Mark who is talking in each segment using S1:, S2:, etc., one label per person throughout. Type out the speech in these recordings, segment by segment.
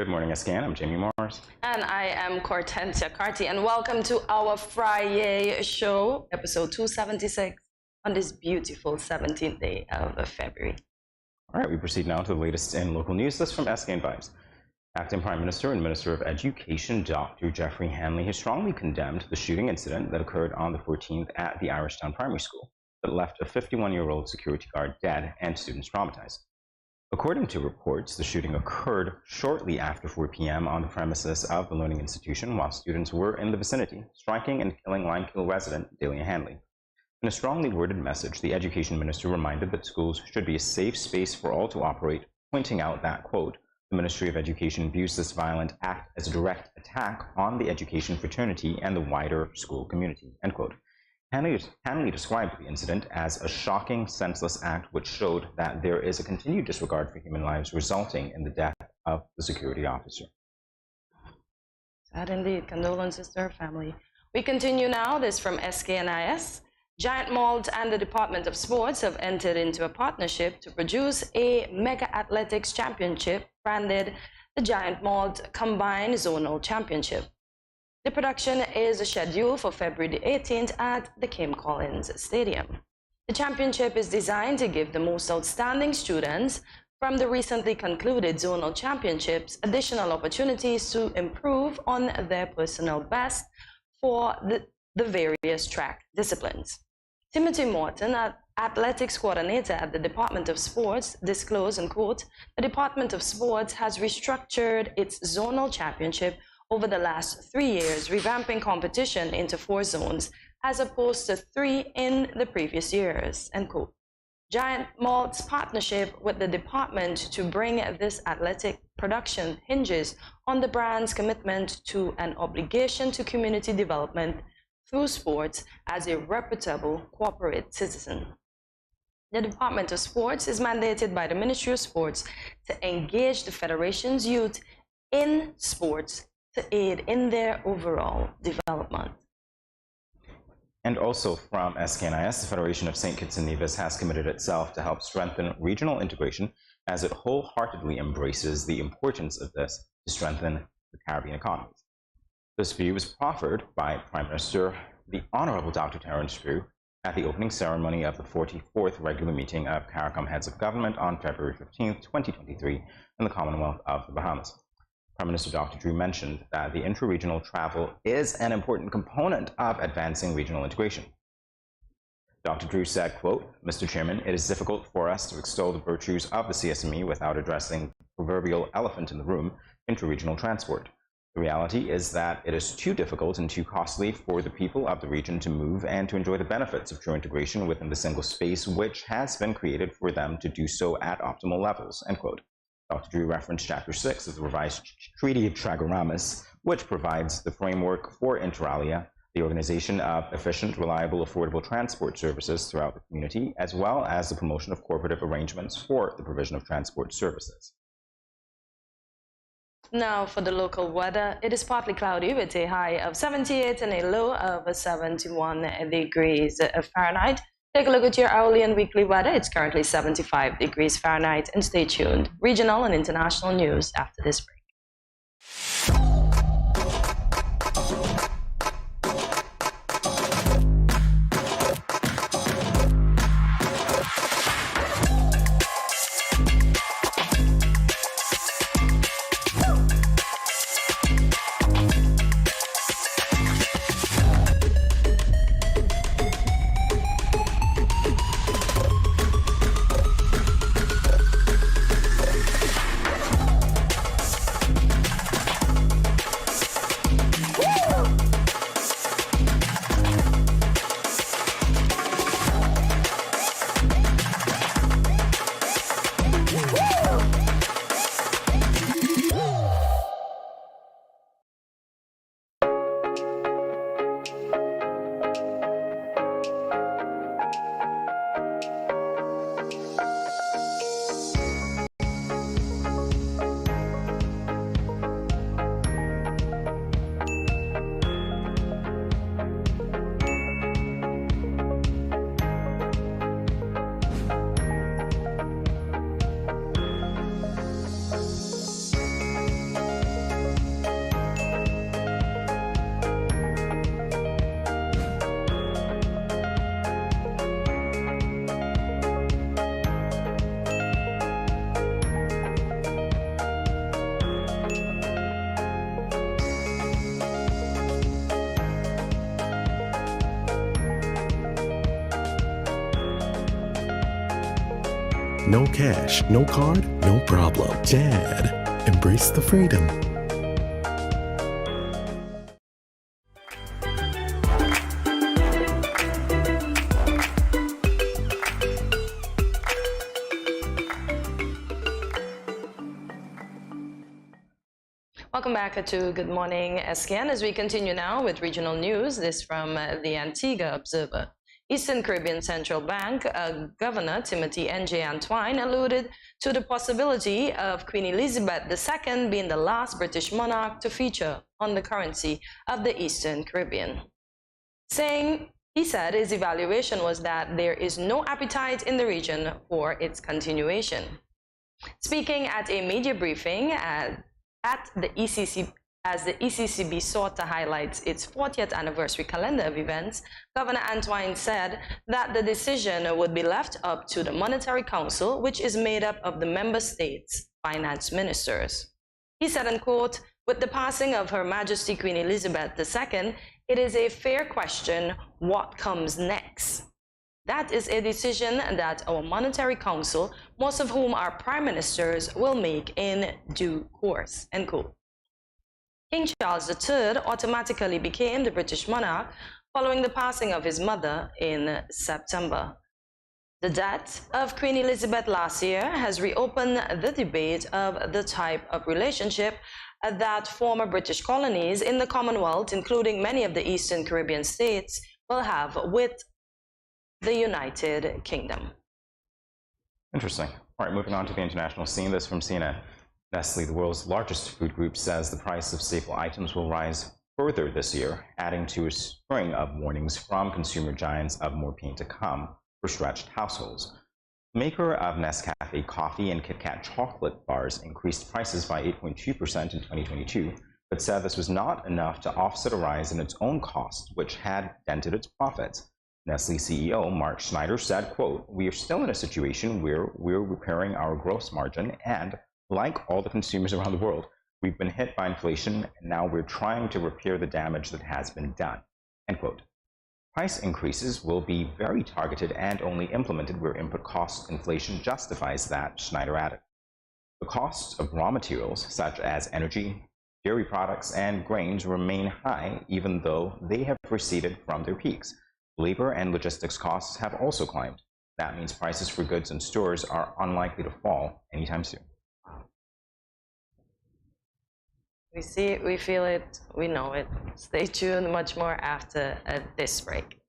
S1: Good Morning SKN. I'm Jamie Morris.
S2: And I am Cortensia Carty, and welcome to our Friday show, episode 276, on this beautiful 17th day of February.
S1: All right, we proceed now to the latest in local news. This from SKN Vibes. Acting Prime Minister and Minister of Education, Dr. Geoffrey Hanley, has strongly condemned the shooting incident that occurred on the 14th at the Irishtown Primary School that left a 51-year-old security guard dead and students traumatized. According to reports, the shooting occurred shortly after 4 p.m. on the premises of the learning institution while students were in the vicinity, striking and killing Limekiln resident Delia Hanley. In a strongly worded message, the Education Minister reminded that schools should be a safe space for all to operate, pointing out that, quote, the Ministry of Education views this violent act as a direct attack on the education fraternity and the wider school community, end quote. Hanley described the incident as a shocking, senseless act which showed that there is a continued disregard for human lives resulting in the death of the security officer.
S2: Sad indeed. Condolences to her family. We continue now. This from SKNIS. Giant Malt and the Department of Sports have entered into a partnership to produce a Mega Athletics Championship branded the Giant Malt Combined Zonal Championship. The production is scheduled for February 18th at the Kim Collins Stadium. The championship is designed to give the most outstanding students from the recently concluded zonal championships additional opportunities to improve on their personal best for the various track disciplines. Timothy Morton, athletics coordinator at the Department of Sports, disclosed, and quote, the Department of Sports has restructured its zonal championship over the last 3 years, revamping competition into 4 zones, as opposed to 3 in the previous years, end quote. Giant Malt's partnership with the department to bring this athletic production hinges on the brand's commitment to an obligation to community development through sports as a reputable corporate citizen. The Department of Sports is mandated by the Ministry of Sports to engage the Federation's youth in sports to aid in their overall development.
S1: And also from SKNIS, the Federation of St. Kitts and Nevis has committed itself to help strengthen regional integration as it wholeheartedly embraces the importance of this to strengthen the Caribbean economies. This view was proffered by Prime Minister the Honourable Dr. Terence Drew at the opening ceremony of the 44th regular meeting of CARICOM Heads of Government on February 15, 2023 in the Commonwealth of the Bahamas. Prime Minister Dr. Drew mentioned that the intra-regional travel is an important component of advancing regional integration. Dr. Drew said, quote, Mr. Chairman, it is difficult for us to extol the virtues of the CSME without addressing the proverbial elephant in the room, intra-regional transport. The reality is that it is too difficult and too costly for the people of the region to move and to enjoy the benefits of true integration within the single space which has been created for them to do so at optimal levels, end quote. Dr. Drew referenced Chapter 6 of the revised Treaty of Tragoramis, which provides the framework for inter alia, the organization of efficient, reliable, affordable transport services throughout the community, as well as the promotion of cooperative arrangements for the provision of transport services.
S2: Now for the local weather, it is partly cloudy with a high of 78 and a low of 71 degrees Fahrenheit. Take a look at your hourly and weekly weather. It's currently 75 degrees Fahrenheit, and stay tuned. Regional and international news after this break.
S3: no cash, no card, no problem. Jad, embrace the freedom.
S2: Welcome back to Good Morning SKN as we continue now with regional news. This from the Antigua Observer. Eastern Caribbean Central Bank Governor Timothy N.J. Antoine alluded to the possibility of Queen Elizabeth II being the last British monarch to feature on the currency of the Eastern Caribbean. He said his evaluation was that there is no appetite in the region for its continuation. Speaking at a media briefing at the ECC, as the ECCB sought to highlight its 40th anniversary calendar of events, Governor Antoine said that the decision would be left up to the Monetary Council, which is made up of the member states' finance ministers. He said, and quote, "With the passing of Her Majesty Queen Elizabeth II, it is a fair question what comes next. That is a decision that our Monetary Council, most of whom are prime ministers, will make in due course," end quote. King Charles III automatically became the British monarch following the passing of his mother in September. The death of Queen Elizabeth last year has reopened the debate of the type of relationship that former British colonies in the Commonwealth, including many of the Eastern Caribbean states, will have with the United Kingdom.
S1: Interesting. All right, moving on to the international scene. This from CNN. Nestle, the world's largest food group, says the price of staple items will rise further this year, adding to a string of warnings from consumer giants of more pain to come for stretched households. The maker of Nescafe coffee and Kit Kat chocolate bars increased prices by 8.2% in 2022, but said this was not enough to offset a rise in its own costs, which had dented its profits. Nestle CEO Mark Schneider said, quote, "We are still in a situation where we're repairing our gross margin and, like all the consumers around the world, we've been hit by inflation and now we're trying to repair the damage that has been done," end quote. Price increases will be very targeted and only implemented where input cost inflation justifies that, Schneider added. The costs of raw materials such as energy, dairy products, and grains remain high even though they have receded from their peaks. Labor and logistics costs have also climbed. That means prices for goods in stores are unlikely to fall anytime soon.
S2: We see it, we feel it, we know it. Stay tuned, much more after this break.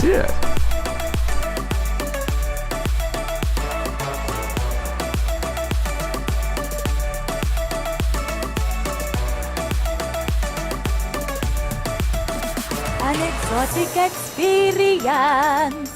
S3: Yeah.
S4: An exotic experience.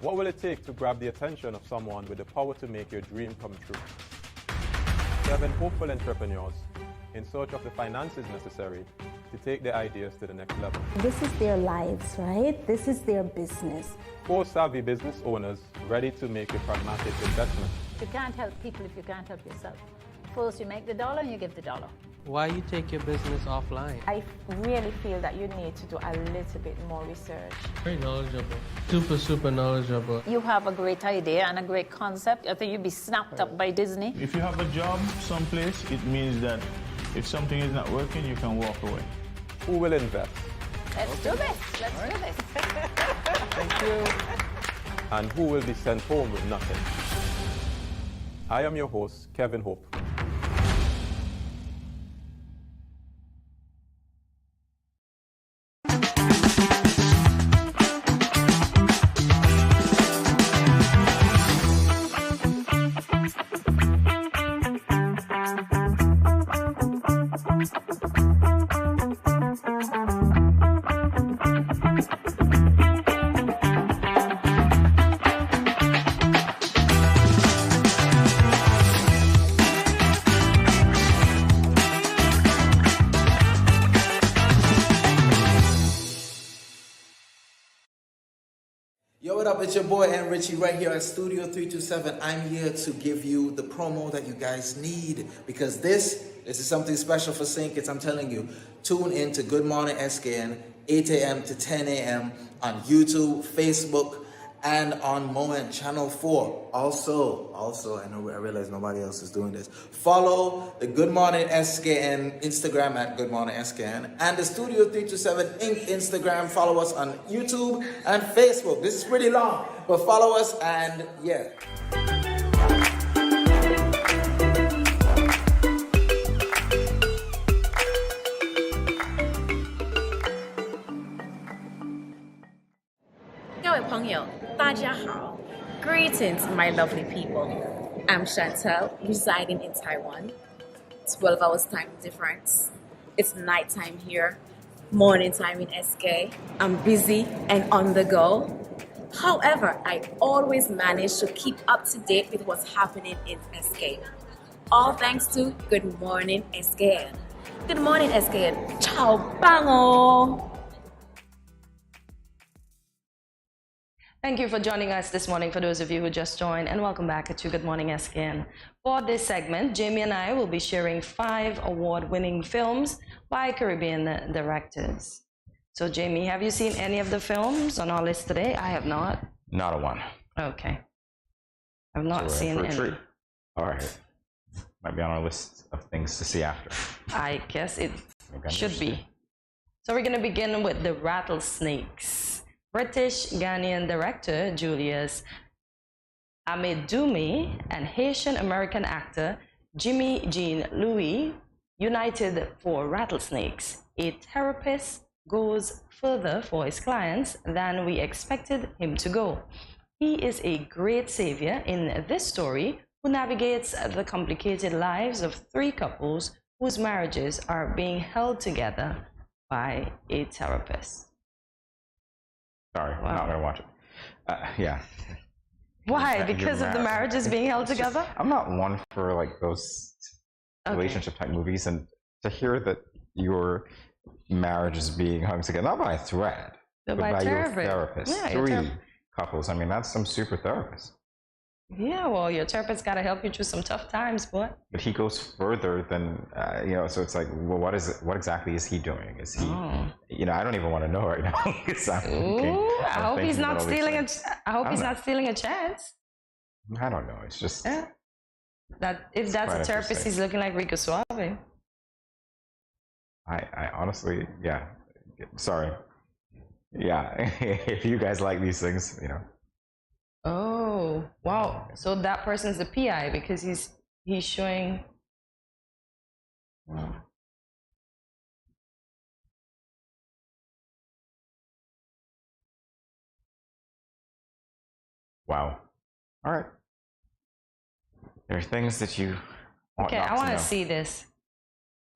S5: What will it take to grab the attention of someone with the power to make your dream come true? 7 hopeful entrepreneurs in search of the finances necessary to take their ideas to the next level.
S6: This is their lives, right? This is their business.
S5: 4 savvy business owners ready to make a pragmatic investment.
S7: You can't help people if you can't help yourself. First, you make the dollar and you give the dollar.
S8: Why you take your business offline?
S9: I really feel that you need to do a little bit more research.
S8: Very knowledgeable. Super knowledgeable.
S7: You have a great idea and a great concept. I think you'd be snapped up by Disney.
S10: If you have a job someplace, it means that if something is not working, you can walk away.
S5: Who will invest?
S7: Let's do this. Let's do this.
S5: Thank you. And who will be sent home with nothing? I am your host, Kevin Hope.
S10: Yo, what up? It's your boy N Richie right here at Studio 327. I'm here to give you the promo that you guys need because this is something special for St. Kitts. I'm telling you, tune in to Good Morning SKN, 8 a.m. to 10 a.m. on YouTube, Facebook, and on Moment Channel 4. Also, I realize nobody else is doing this. Follow the Good Morning SKN Instagram at Good Morning SKN and the Studio 327 Inc. Instagram. Follow us on YouTube and Facebook. This is pretty long, but follow us and yeah.
S11: Greetings, my lovely people. I'm Chantel, residing in Taiwan. 12 hours time difference. It's nighttime here, morning time in SK. I'm busy and on the go. However, I always manage to keep up to date with what's happening in SK. All thanks to Good Morning SKN. Good morning SKN. Ciao bango.
S2: Thank you for joining us this morning for those of you who just joined, and welcome back to Good Morning SKN. For this segment, Jamie and I will be sharing 5 award-winning films by Caribbean directors. So Jamie, have you seen any of the films on our list today? I have not.
S1: Not a one.
S2: Okay. I've not seen any.
S1: All right. Might be on our list of things to see after.
S2: I guess it should be. So we're going to begin with The Rattlesnakes. British Ghanaian director Julius Amedoumi and Haitian-American actor Jimmy Jean Louis united for Rattlesnakes. A therapist goes further for his clients than we expected him to go. He is a great savior in this story who navigates the complicated lives of 3 couples whose marriages are being held together by a therapist.
S1: Sorry, I'm not going to watch it. Yeah.
S2: Why? Because of the marriages being held together?
S1: I'm not one for like those relationship type movies, and to hear that your marriage is being hung together, not by a thread, but by your therapist.
S2: Yeah,
S1: 3 couples. I mean, that's some super therapist.
S2: Yeah, well, your therapist got to help you through some tough times, boy.
S1: But he goes further than, so it's like, well, what exactly is he doing? Is he, I don't even want to know right now.
S2: I hope he's not stealing a chance.
S1: I don't know. It's just.
S2: Yeah. If that's a therapist, he's looking like Rico Suave.
S1: I honestly, yeah. Sorry. Yeah. If you guys like these things,
S2: Oh, wow. So that person's the PI because he's showing. Wow.
S1: Wow. All right. There are things that you want
S2: I want
S1: to
S2: see this.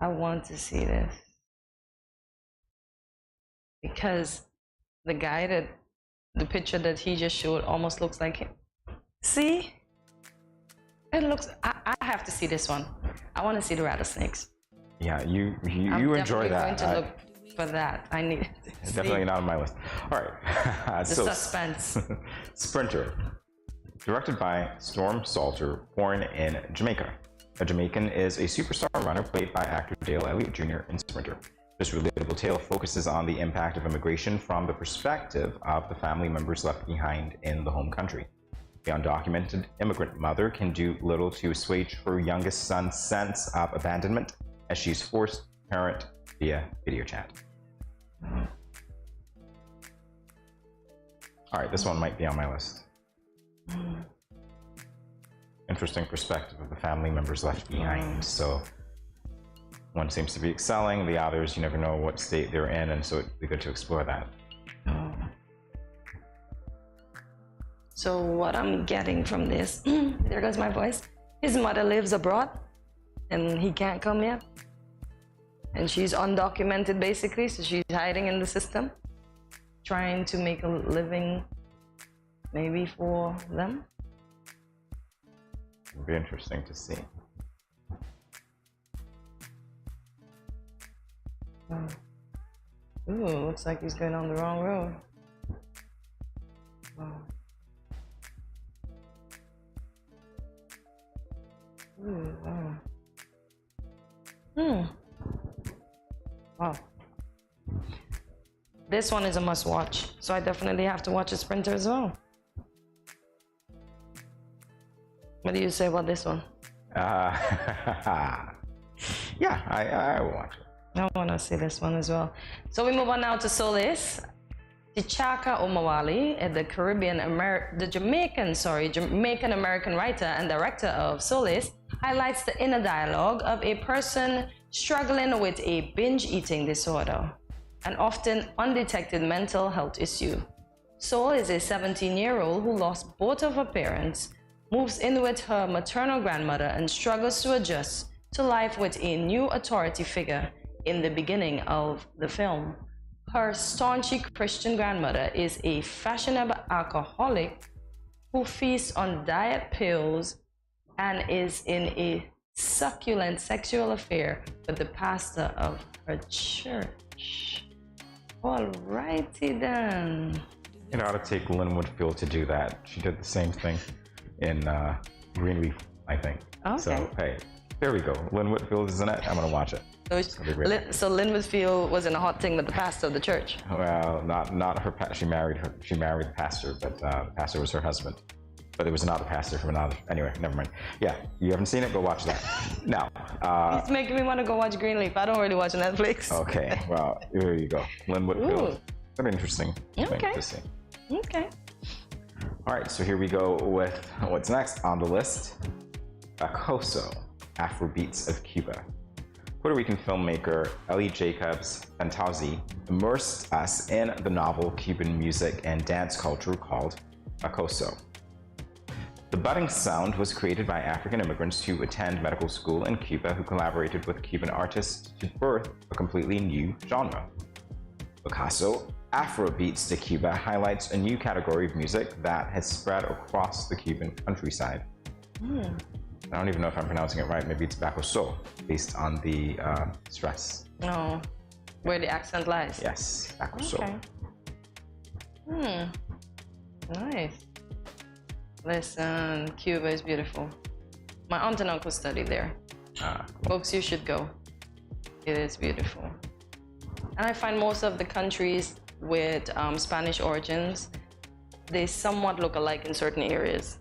S2: I want to see this. Because the guy the picture that he just showed almost looks like him. See? It looks, I have to see this one. I want to see the rattlesnakes.
S1: Yeah, you enjoy that.
S2: I'm definitely going to look for that. I need it.
S1: Definitely not on my list. All right.
S2: The suspense.
S1: Sprinter. Directed by Storm Salter, born in Jamaica. A Jamaican is a superstar runner played by actor Dale Elliott Jr. in Sprinter. This relatable tale focuses on the impact of immigration from the perspective of the family members left behind in the home country. The undocumented immigrant mother can do little to assuage her youngest son's sense of abandonment as she's forced to parent via video chat. All right, this one might be on my list. Interesting perspective of the family members left behind. So one seems to be excelling, the others, you never know what state they're in, and so it'd be good to explore that.
S2: So what I'm getting from this, there goes my voice. His mother lives abroad and he can't come yet. And she's undocumented basically, so she's hiding in the system, trying to make a living maybe for them.
S1: It'll be interesting to see.
S2: Ooh, looks like he's going on the wrong road. Wow. Ooh, wow. Wow. This one is a must watch, so I definitely have to watch a Sprinter as well. What do you say about this one?
S1: Yeah, I will watch it.
S2: I want to see this one as well. So we move on now to Solis. Tichaka Omawali, the Jamaican American writer and director of Solis, highlights the inner dialogue of a person struggling with a binge eating disorder, an often undetected mental health issue. Soul is a 17-year-old who lost both of her parents, moves in with her maternal grandmother, and struggles to adjust to life with a new authority figure in the beginning of the film. Her staunchy Christian grandmother is a fashionable alcoholic who feasts on diet pills and is in a succulent sexual affair with the pastor of her church. Alrighty then.
S1: It ought to take Linwood Field to do that. She did the same thing in Greenleaf, I think.
S2: Okay.
S1: So, hey, there we go. Linwood Field is in it. I'm going to watch it.
S2: So Linwood Field was in a hot thing with the pastor of the church.
S1: Well, not her. She married the pastor, but the pastor was her husband. But it was another pastor from another. Anyway, never mind. Yeah, you haven't seen it? Go watch that. Now,
S2: it's making me want to go watch Greenleaf. I don't really watch Netflix.
S1: Okay, well, there you go. Linwood Field. Very interesting thing to see.
S2: Okay.
S1: All right, so here we go with what's next on the list. Acoso, Afrobeats of Cuba. Puerto Rican filmmaker Ellie Jacobs Fantazzi immersed us in the novel Cuban music and dance culture called Acoso. The budding sound was created by African immigrants who attend medical school in Cuba who collaborated with Cuban artists to birth a completely new genre. Acoso, Afrobeats de Cuba highlights a new category of music that has spread across the Cuban countryside. I don't even know if I'm pronouncing it right. Maybe it's Bacoso, based on the stress.
S2: No, where the accent lies.
S1: Yes, Bacoso.
S2: Okay. Nice. Listen, Cuba is beautiful. My aunt and uncle studied there. Folks, you should go. It is beautiful. And I find most of the countries with Spanish origins, they somewhat look alike in certain areas.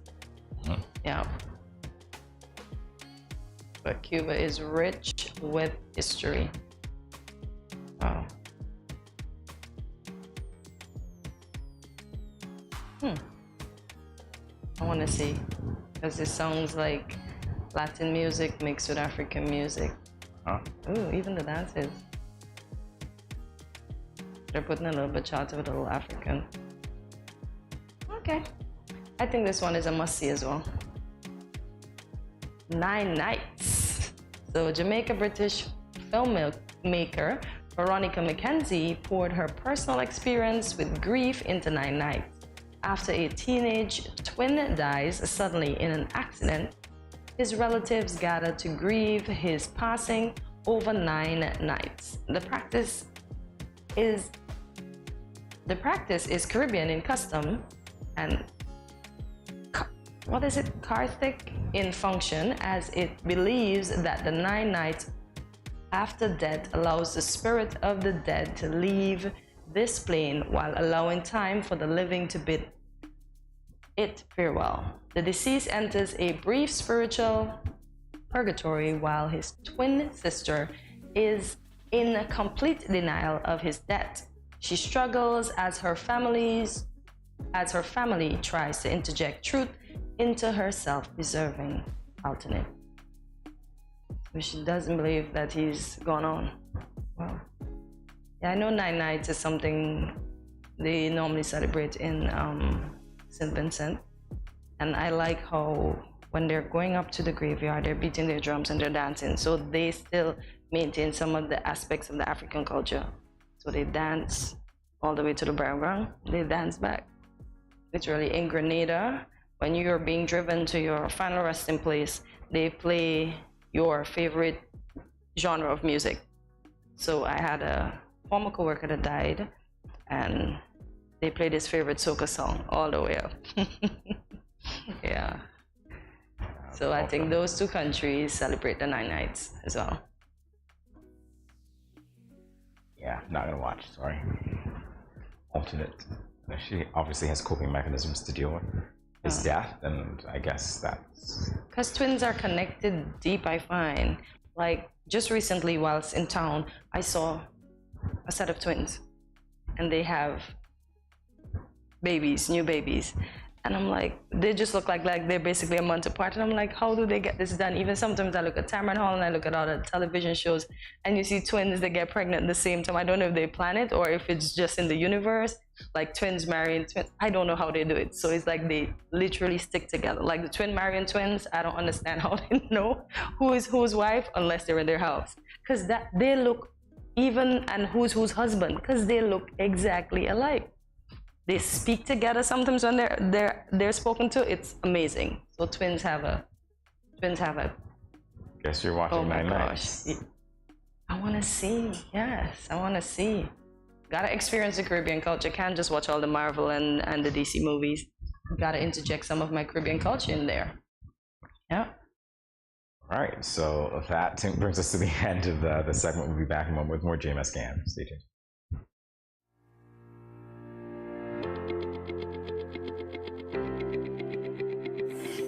S2: Yeah. But Cuba is rich with history. Wow. I want to see, because it sounds like Latin music mixed with African music. Ooh, even the dances. They're putting a little bachata with a little African. Okay. I think this one is a must-see as well. 9 Nights. So Jamaica-British filmmaker Veronica McKenzie poured her personal experience with grief into 9 Nights. After a teenage twin dies suddenly in an accident, his relatives gather to grieve his passing over 9 nights. The practice is Caribbean in custom and Karthik in function, as it believes that the 9 nights after death allows the spirit of the dead to leave this plane while allowing time for the living to bid it farewell. The deceased enters a brief spiritual purgatory while his twin sister is in complete denial of his death. She struggles as her family's as her family tries to interject truth into her self-preserving alternate. But she doesn't believe that he's gone on. Well, yeah, I know 9 nights is something they normally celebrate in St. Vincent. And I like how when they're going up to the graveyard, they're beating their drums and they're dancing. So they still maintain some of the aspects of the African culture. So they dance all the way to the burial ground. They dance back. Literally in Grenada, when you're being driven to your final resting place, they play your favorite genre of music. So I had a former coworker that died, and they played his favorite soca song all the way up. Yeah. So I think those two countries celebrate the 9 nights as well.
S1: Yeah, not gonna watch, sorry. Alternate. She obviously has coping mechanisms to deal with his death, and I guess that's...
S2: Because twins are connected deep, I find. Like, just recently whilst in town, I saw a set of twins, and they have babies, new babies. And I'm like, they just look like they're basically a month apart. And I'm like, how do they get this done? Even sometimes I look at Tamron Hall and I look at all the television shows, and you see twins that get pregnant at the same time. I don't know if they plan it or if it's just in the universe, like twins marrying twins. I don't know how they do it. So it's like they literally stick together. Like the twin marrying twins, I don't understand how they know who is whose wife unless they're in their house. Because that they look even, and who's husband, because they look exactly alike. They speak together sometimes when they're spoken to. It's amazing. So twins have a.
S1: Guess you're watching 9 nights.
S2: I want to see. Yes, I want to see. Gotta experience the Caribbean culture. Can't just watch all the Marvel and the DC movies. Gotta interject some of my Caribbean culture in there. Yeah.
S1: All right. So that brings us to the end of the segment. We'll be back in a moment with more GMS Scan. Stay tuned.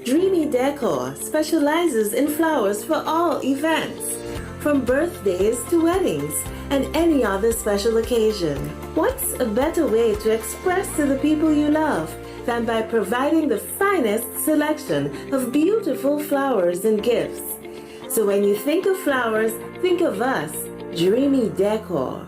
S12: Dreamy Decor specializes in flowers for all events, from birthdays to weddings and any other special occasion. What's a better way to express to the people you love than by providing the finest selection of beautiful flowers and gifts? So when you think of flowers, think of us, Dreamy Decor.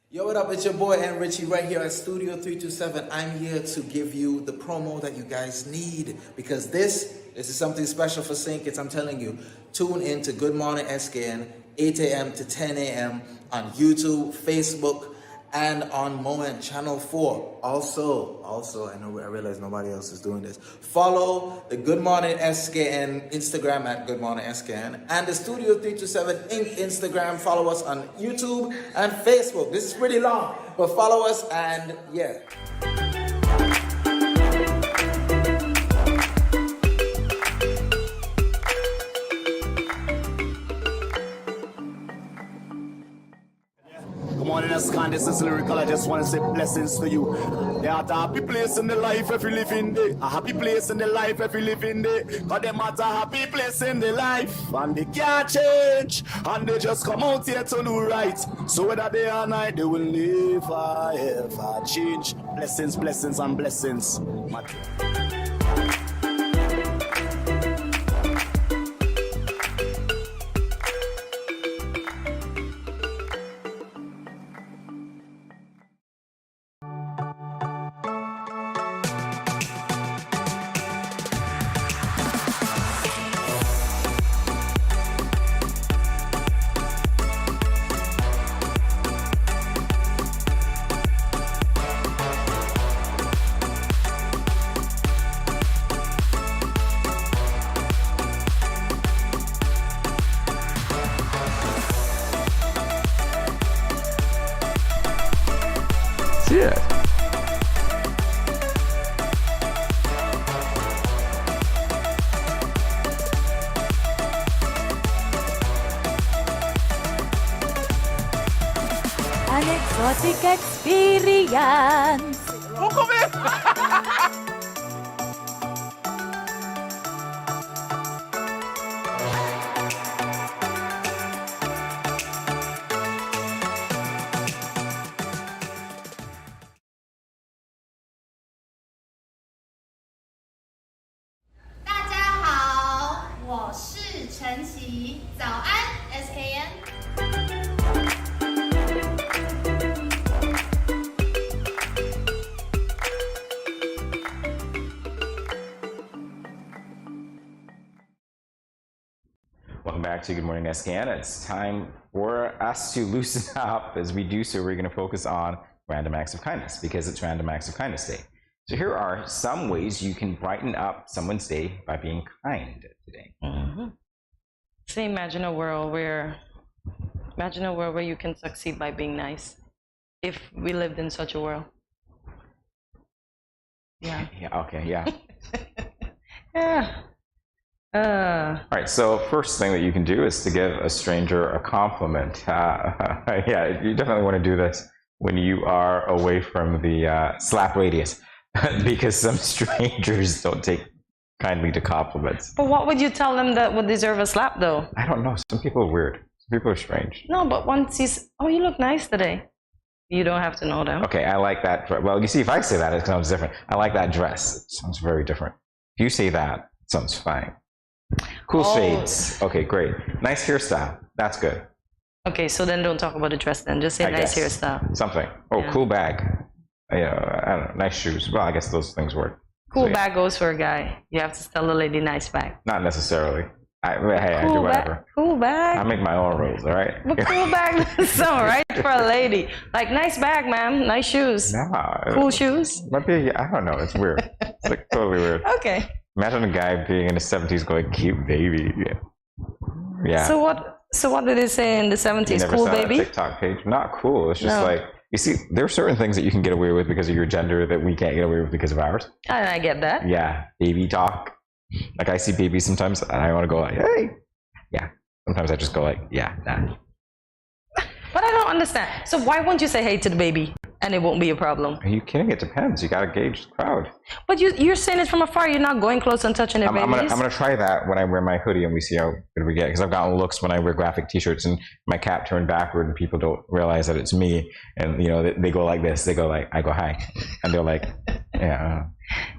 S10: Yo, what up? It's your boy and Richie right here at Studio 327. I'm here to give you the promo that you guys need, because this is something special for St. Kitts. I'm telling you, tune in to Good Morning SKN, 8 a.m. to 10 a.m. on YouTube, Facebook, and on Moment Channel 4. Also, I realize nobody else is doing this. Follow the Good Morning SKN Instagram at Good Morning SKN and the Studio 327 Inc. Instagram. Follow us on YouTube and Facebook. This is pretty long, but follow us, and yeah.
S13: Good morning, SKN. This is Lyrical. I just want to say blessings to you. There are a happy place in the life if you live in there. A happy place in the life if you live in there. Cause them at a happy place in the life. And they can't change. And they just come out here to do right. So whether day or night, they will never ever change. Blessings, blessings, and blessings.
S4: exotic experience.
S1: Welcome back to Good Morning SKN. It's time for us to loosen up. As we do so, we're going to focus on random acts of kindness because it's Random Acts of Kindness Day. So here are some ways you can brighten up someone's day by being kind today.
S2: So imagine a world where you can succeed by being nice. If we lived in such a world. Yeah.
S1: Okay, yeah.
S2: Yeah.
S1: All right, so first thing that you can do is to give a stranger a compliment. Yeah, you definitely want to do this when you are away from the slap radius because some strangers don't take kindly to compliments.
S2: But what would you tell them that would deserve a slap, though?
S1: I don't know. Some people are weird. Some people are strange.
S2: No, but once he's, oh, you look nice today. You don't have to know them.
S1: Okay, I like that. Well, you see, if I say that, it sounds different. I like that dress. It sounds very different. If you say that, it sounds fine. Cool shades. Okay, great. Nice hairstyle. That's good.
S2: Okay, so then don't talk about the dress then. Just say nice hairstyle.
S1: Something. Oh, yeah. Cool bag. Yeah, I don't know. Nice shoes. Well, I guess those things work.
S2: Cool bag goes for a guy. You have to tell the lady nice bag.
S1: Not necessarily. Hey, I do whatever.
S2: Cool bag.
S1: I make my own rules, all right?
S2: But cool bag is all right for a lady. Like, nice bag, ma'am. Nice shoes.
S1: No.
S2: Cool shoes.
S1: Might be, I don't know. It's weird. It's like totally weird.
S2: Okay.
S1: Imagine a guy being in his 70s going, cute baby. Yeah.
S2: So what did it say in the 70s? Cool baby?
S1: TikTok page. Not cool. It's just like, you see, there are certain things that you can get away with because of your gender that we can't get away with because of ours.
S2: And I get that.
S1: Yeah. Baby talk. Like, I see babies sometimes and I want to go like, hey. Yeah. Sometimes I just go like, yeah, nah.
S2: But I don't understand. So why won't you say hey to the baby and it won't be a problem?
S1: Are you kidding? It depends. You got to gauge the crowd.
S2: But you're saying it from afar. You're not going close and touching their babies.
S1: I'm gonna try that when I wear my hoodie and we see how good we get. Because I've gotten looks when I wear graphic T-shirts and my cap turned backward and people don't realize that it's me. And you know they go like this. They go like, I go hi, and they're like, yeah.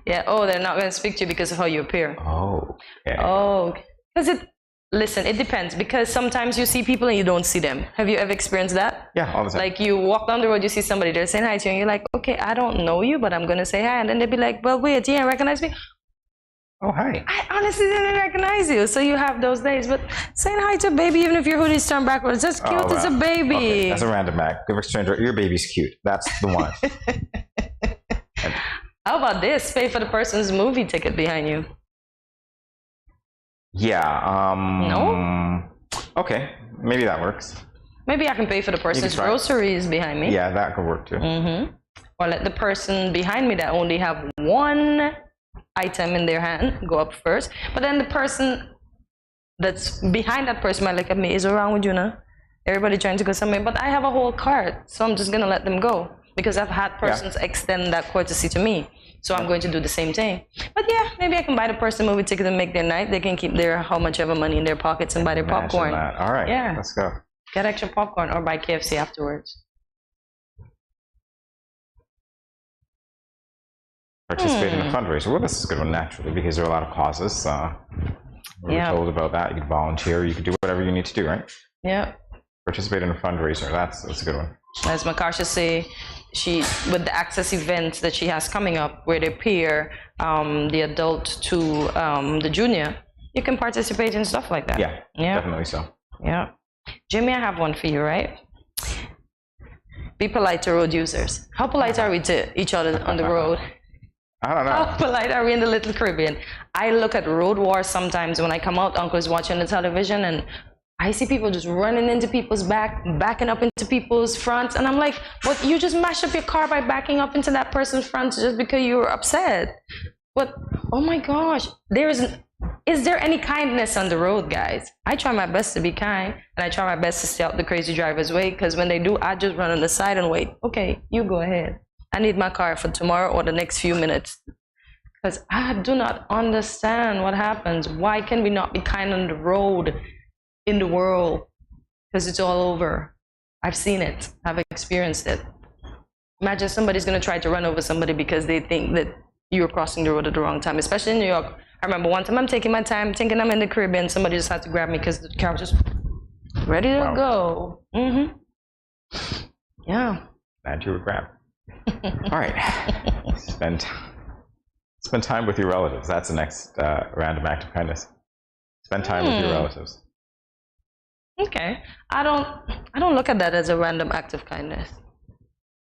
S2: Yeah. Oh, they're not going to speak to you because of how you appear.
S1: Oh. Yeah.
S2: Oh, because listen, it depends, because sometimes you see people and you don't see them. Have you ever experienced that?
S1: Yeah, all the time.
S2: Like you walk down the road, you see somebody, they're saying hi to you, and you're like, okay, I don't know you, but I'm going to say hi. And then they'd be like, well, wait, you didn't recognize me?
S1: Oh, hi.
S2: I honestly didn't recognize you. So you have those days. But saying hi to a baby, even if your hoodie's turned backwards, that's cute. It's a baby.
S1: Okay. That's a random act. Give a stranger, your baby's cute. That's the one.
S2: How about this? Pay for the person's movie ticket behind you.
S1: Yeah.
S2: No?
S1: Okay. Maybe that works.
S2: Maybe I can pay for the person's groceries behind me.
S1: Yeah, that could work too.
S2: Or let the person behind me that only have one item in their hand go up first. But then the person that's behind that person might look at me, is it wrong with you now? Everybody trying to go somewhere, but I have a whole cart, so I'm just gonna let them go because I've had persons extend that courtesy to me. So I'm going to do the same thing. But yeah, maybe I can buy the person a movie ticket and make their night. They can keep their how much ever money in their pockets and buy their popcorn.
S1: All right.
S2: Yeah.
S1: Let's go.
S2: Get extra popcorn or buy KFC afterwards.
S1: Participate in a fundraiser. Well, this is a good one naturally because there are a lot of causes. We're told about that. You can volunteer. You can do whatever you need to do, right?
S2: Yeah.
S1: Participate in a fundraiser. That's a good one.
S2: As Makasha say, she with the access events that she has coming up where they pair the adult to the junior, you can participate in stuff like that.
S1: Yeah, definitely so.
S2: Yeah. Jimmy, I have one for you, right? Be polite to road users. How polite are we to each other on the road?
S1: I don't know.
S2: How polite are we in the Little Caribbean? I look at Road Wars sometimes when I come out, Uncle's watching the television, and I see people just running into people's backing up into people's fronts, and I'm like, "What? You just mashed up your car by backing up into that person's front just because you were upset?" But oh my gosh, Is there any kindness on the road, guys? I try my best to be kind, and I try my best to stay out the crazy driver's way, because when they do, I just run on the side and wait. Okay, you go ahead. I need my car for tomorrow or the next few minutes. Because I do not understand what happens. Why can we not be kind on the road in the world? Because it's all over. I've seen it. I've experienced it. Imagine somebody's going to try to run over somebody because they think that you're crossing the road at the wrong time, especially in New York. I remember one time I'm taking my time, thinking I'm in the Caribbean, somebody just had to grab me because the car was just ready to go. Yeah.
S1: Glad you were grabbed. All right. Spend time with your relatives. That's the next random act of kindness. Spend time with your relatives.
S2: Okay. I don't look at that as a random act of kindness.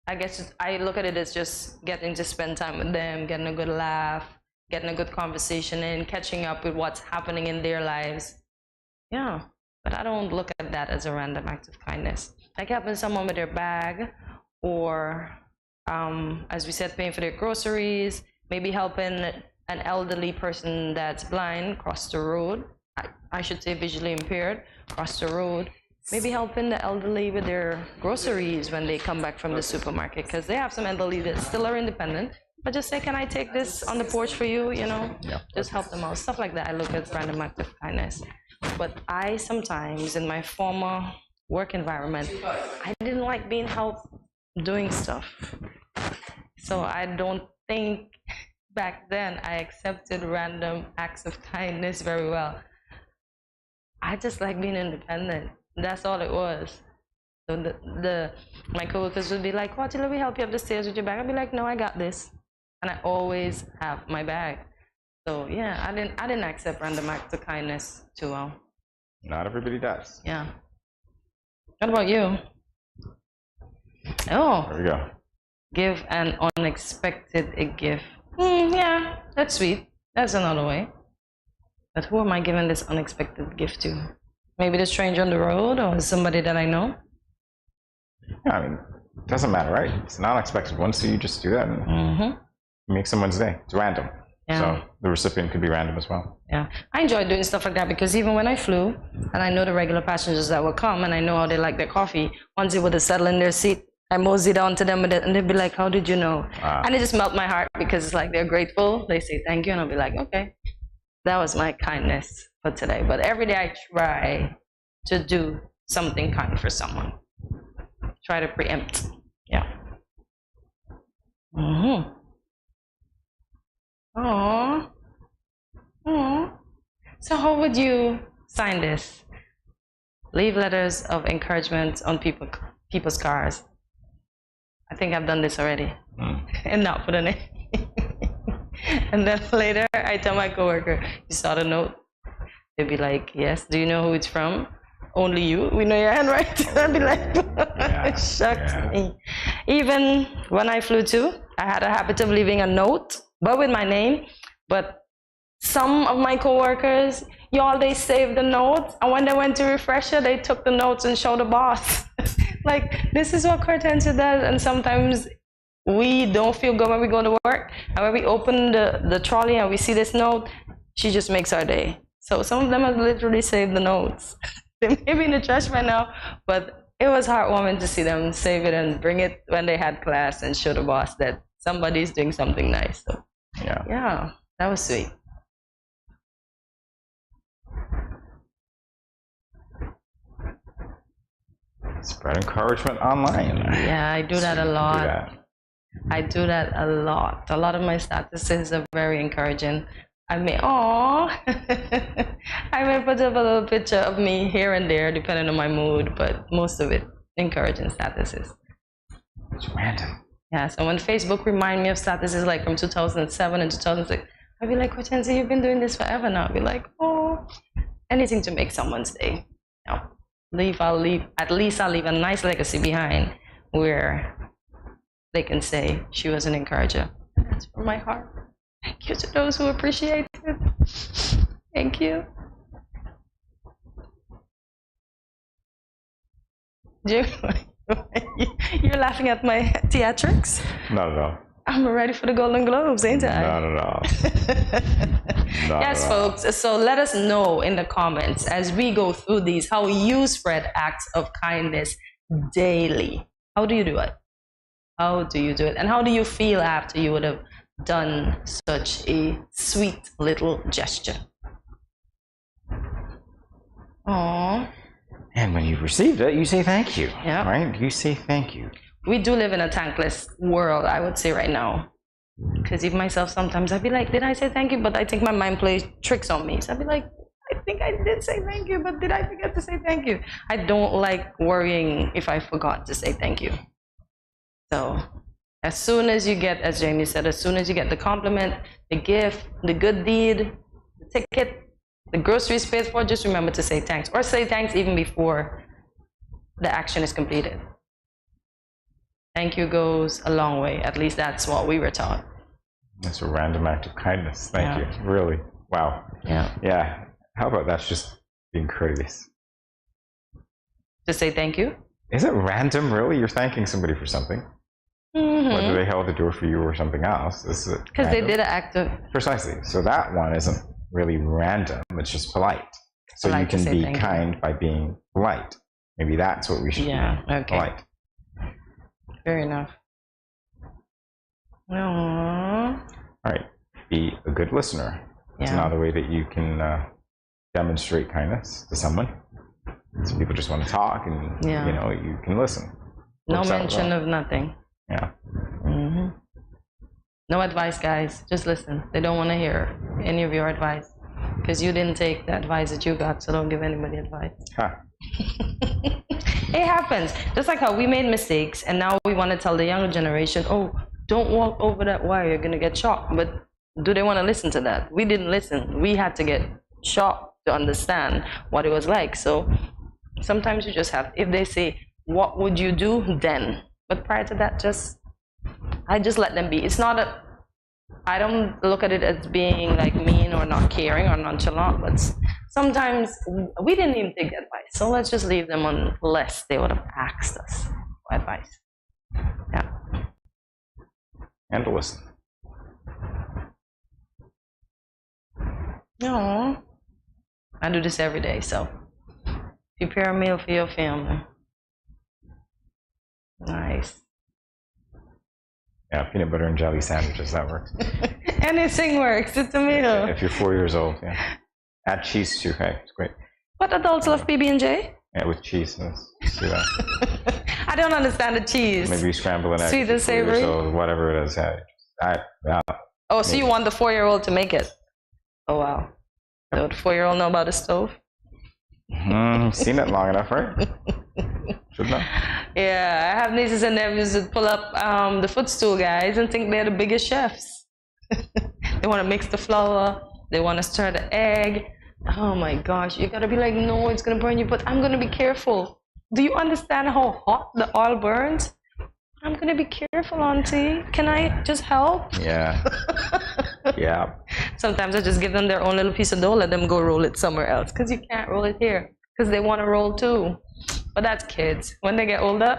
S2: I guess I look at it as just getting to spend time with them, getting a good laugh, getting a good conversation in, catching up with what's happening in their lives. Yeah, but I don't look at that as a random act of kindness. Like helping someone with their bag, or as we said, paying for their groceries, maybe helping an elderly person that's blind cross the road. I should say visually impaired, cross the road. Maybe helping the elderly with their groceries when they come back from the supermarket, because they have some elderly that still are independent. But just say, can I take this on the porch for you, Just help them out. Stuff like that, I look at random act of kindness. But I sometimes, in my former work environment, I didn't like being helped doing stuff. So I don't think back then I accepted random acts of kindness very well. I just like being independent. That's all it was. So my coworkers would be like, "What, let me help you up the stairs with your bag?" I'd be like, "No, I got this." And I always have my bag. So yeah, I didn't accept random acts of kindness too well.
S1: Not everybody does.
S2: Yeah. What about you? Oh.
S1: There we go.
S2: Give an unexpected gift. Yeah, that's sweet. That's another way. But who am I giving this unexpected gift to? Maybe the stranger on the road, or somebody that I know?
S1: Yeah, I mean, it doesn't matter, right? It's an unexpected one, so you just do that and make someone's day. It's random.
S2: Yeah.
S1: So the recipient could be random as well.
S2: Yeah, I enjoy doing stuff like that, because even when I flew, and I know the regular passengers that will come, and I know how they like their coffee, once they would settle in their seat, I mosey down to them with it, and they'd be like, "How did you know?" And it just melt my heart, because it's like they're grateful. They say thank you, and I'll be like, "Okay, that was my kindness for today." But every day I try to do something kind for someone. Try to preempt. Yeah. Aww. So how would you sign this? Leave letters of encouragement on people's cars. I think I've done this already. And not put a name. And then later I tell my coworker, "You saw the note?" They'd be like, "Yes." "Do you know who it's from?" "Only you. We know your handwriting." I'd be like, shucks me. Even when I flew too, I had a habit of leaving a note, but with my name. But some of my coworkers, they saved the notes, and when they went to refresh it, they took the notes and showed the boss. Like, this is what Cortensia does, and sometimes we don't feel good when we go to work, and when we open the trolley and we see this note, she just makes our day. So some of them have literally saved the notes. They may be in the trash right now, but it was heartwarming to see them save it and bring it when they had class and show the boss that somebody's doing something nice. So yeah, that was sweet.
S1: Spread encouragement online.
S2: Yeah, I do that a lot. I do that a lot. A lot of my statuses are very encouraging. I may put up a little picture of me here and there, depending on my mood, but most of it encouraging statuses.
S1: It's random.
S2: Yeah, so when Facebook remind me of statuses like from 2007 and 2006, I'd be like, "Cortensia, you've been doing this forever now." I'd be like, anything to make someone's day. At least I'll leave a nice legacy behind where they can say she was an encourager. And that's from my heart. Thank you to those who appreciate it. Thank you. You're laughing at my theatrics?
S1: Not at all.
S2: I'm ready for the Golden Globes, ain't I?
S1: Not at all.
S2: Yes, folks. So let us know in the comments as we go through these how you spread acts of kindness daily. How do you do it? How do you do it? And how do you feel after you would have done such a sweet little gesture? Aww.
S1: And when you've received it, you say thank you.
S2: Yeah.
S1: Right? You say thank you.
S2: We do live in a thankless world, I would say right now. Because even myself, sometimes I'd be like, did I say thank you? But I think my mind plays tricks on me. So I'd be like, I think I did say thank you, but did I forget to say thank you? I don't like worrying if I forgot to say thank you. So as soon as you get, as Jamie said, as soon as you get the compliment, the gift, the good deed, the ticket, the groceries paid for, just remember to say thanks. Or say thanks even before the action is completed. Thank you goes a long way. At least that's what we were taught.
S1: It's a random act of kindness. Thank you. Really. Wow.
S2: Yeah.
S1: Yeah. How about that's just being courteous?
S2: To say thank you?
S1: Is it random, really? You're thanking somebody for something. Whether they held the door for you or something else.
S2: Because they did an act of...
S1: Precisely. So that one isn't really random. It's just polite. So
S2: polite
S1: you can be kind
S2: you.
S1: by being polite. Maybe that's what we should be.
S2: Okay.
S1: Polite.
S2: Fair enough. Aww.
S1: All right. Be a good listener. It's another way that you can demonstrate kindness to someone. Some people just want to talk, and you know, you can listen.
S2: No mention of nothing.
S1: Yeah.
S2: No advice, guys. Just listen. They don't want to hear any of your advice because you didn't take the advice that you got. So don't give anybody advice.
S1: Huh.
S2: It happens. Just like how we made mistakes, and now we want to tell the younger generation, "Oh, don't walk over that wire. You're gonna get shocked." But do they want to listen to that? We didn't listen. We had to get shocked to understand what it was like. So sometimes you just have, if they say, what would you do then? But prior to that, I just let them be. It's not I don't look at it as being like mean or not caring or nonchalant, but sometimes we didn't even take advice. So let's just leave them unless they would have asked us for advice. Yeah.
S1: And listen.
S2: No. I do this every day, so prepare a meal for your family. Nice.
S1: Yeah, peanut butter and jelly sandwiches, that works.
S2: Anything works, it's a meal.
S1: If you're 4 years old, yeah. Add cheese too, hey, it's great.
S2: But adults love PB&J?
S1: Yeah, with cheese, let's do that.
S2: I don't understand the cheese.
S1: Maybe scramble an egg.
S2: Sweet and savory?
S1: Whatever it is, yeah.
S2: Oh, so you want the 4-year-old to make it? Oh, wow. So the 4-year-old know about the stove?
S1: Seen it long enough, right? Should know.
S2: Yeah, I have nieces and nephews that pull up the footstool guys and think they're the biggest chefs. They want to mix the flour. They want to stir the egg. Oh my gosh, you gotta be like, no, it's gonna burn you, but I'm gonna be careful. Do you understand how hot the oil burns? I'm gonna be careful, auntie. Can I just help?
S1: Yeah. Yeah.
S2: Sometimes I just give them their own little piece of dough, let them go roll it somewhere else, because you can't roll it here, because they want to roll too. But that's kids. When they get older,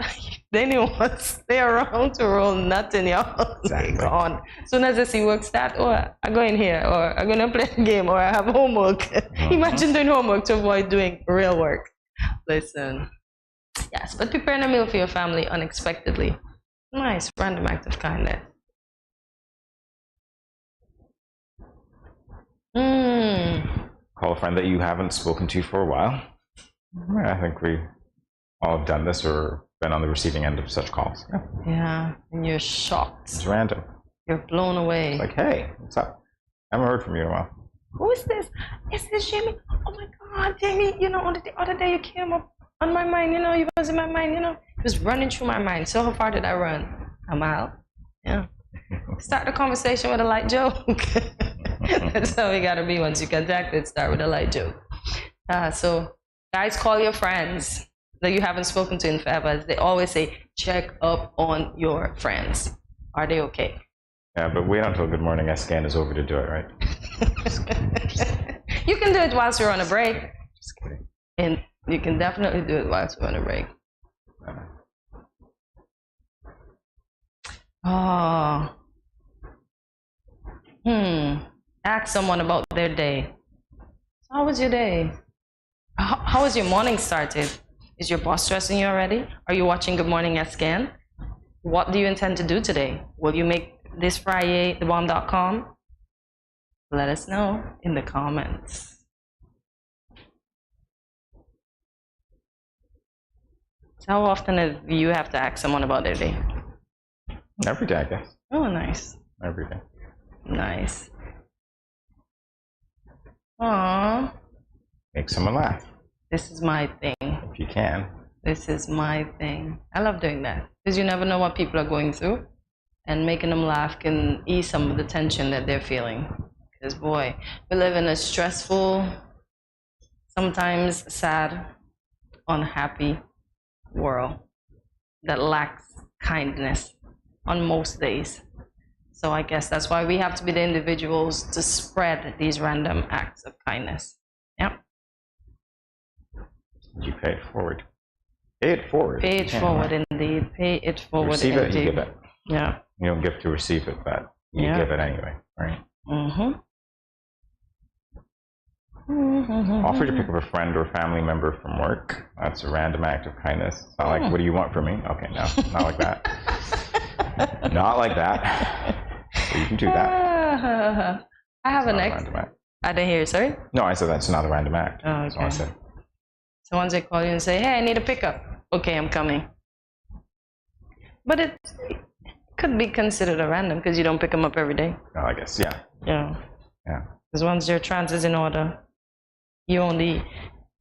S2: they know once they're around to roll nothing, y'all. Exactly. They're gone. As soon as they see work start, oh, I go in here, or I'm gonna play a game, or I have homework. Imagine doing homework to avoid doing real work. Listen. Yes, but preparing a meal for your family unexpectedly. Nice, random act of kindness.
S1: Call a friend that you haven't spoken to for a while. I think we all have done this or been on the receiving end of such calls.
S2: Yeah, and you're shocked.
S1: It's random.
S2: You're blown away.
S1: It's like, hey, what's up? I haven't heard from you in a while.
S2: Who is this? Is this Jamie? Oh my God, Jamie, you know, the other day you came up on my mind, you know, you was in my mind, you know. It was running through my mind. So how far did I run? A mile. Yeah. Start the conversation with a light joke. That's how we gotta be once you contact it. Start with a light joke. So guys, call your friends that you haven't spoken to in forever. As they always say, check up on your friends. Are they okay?
S1: Yeah, but wait until Good Morning SKN is over to do it, right?
S2: You can do it whilst you're on a break.
S1: Just kidding.
S2: And you can definitely do it whilst you're on a break. Oh, Ask someone about their day. How was your day? How was your morning started? Is your boss stressing you already? Are you watching Good Morning SKN? What do you intend to do today? Will you make this Friday thebomb.com? Let us know in the comments. How often do you have to ask someone about their day?
S1: Every day, I guess.
S2: Oh, nice.
S1: Every day.
S2: Nice. Aww.
S1: Make someone laugh.
S2: This is my thing.
S1: If you can.
S2: This is my thing. I love doing that because you never know what people are going through, and making them laugh can ease some of the tension that they're feeling. Because boy, we live in a stressful, sometimes sad, unhappy world that lacks kindness on most days. So I guess that's why we have to be the individuals to spread these random acts of kindness. Yep.
S1: You pay it forward. Pay it forward.
S2: Pay it forward, indeed. Pay it forward,
S1: receive
S2: indeed.
S1: it, you give it.
S2: Yeah.
S1: You don't give to receive it, but you give it anyway, right? Offer to pick up a friend or family member from work. That's a random act of kindness. It's not like, what do you want from me? Okay, no, not like that. Not like that. So you can do that.
S2: I have an ex. I didn't hear you, sorry?
S1: No, I said that's not a random act.
S2: Oh, okay.
S1: That's what I said.
S2: So once they call you and say, hey, I need a pickup. Okay, I'm coming. But it could be considered a random because you don't pick them up every day.
S1: Oh, I guess, yeah.
S2: Yeah.
S1: Yeah.
S2: Because once your trans is in order, you only,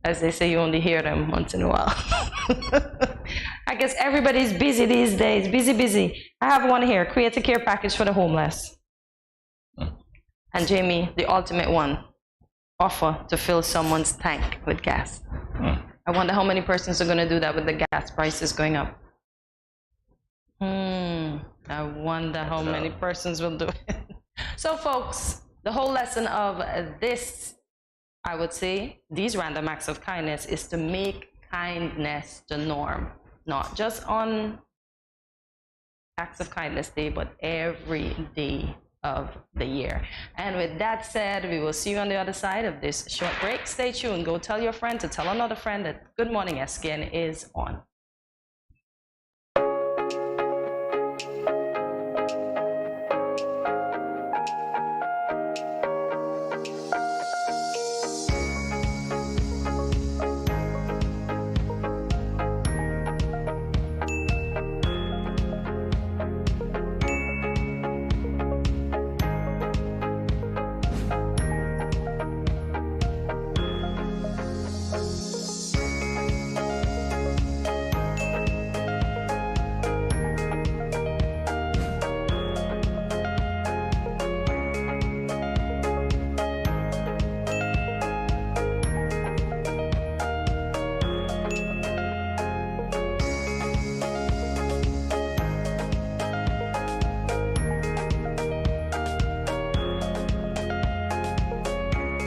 S2: as they say, you only hear them once in a while. I guess everybody's busy these days. Busy. I have one here. Create a care package for the homeless. And Jamie, the ultimate one. Offer to fill someone's tank with gas. I wonder how many persons are going to do that with the gas prices going up. I wonder how many persons will do it. So folks, the whole lesson of this, I would say, these random acts of kindness is to make kindness the norm. Not just on Acts of Kindness Day, but every day of the year. And with that said, we will see you on the other side of this short break. Stay tuned. Go tell your friend to tell another friend that Good Morning SKN is on.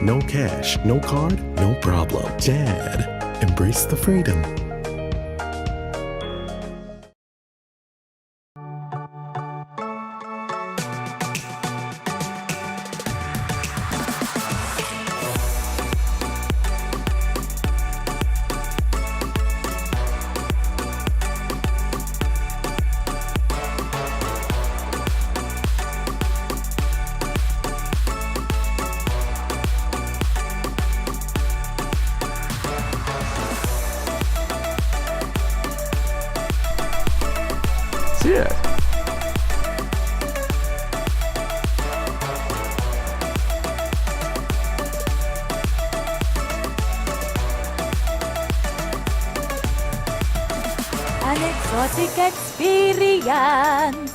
S3: No cash, no card, no problem. Dad, embrace the freedom.
S1: Yeah.
S4: An exotic experience.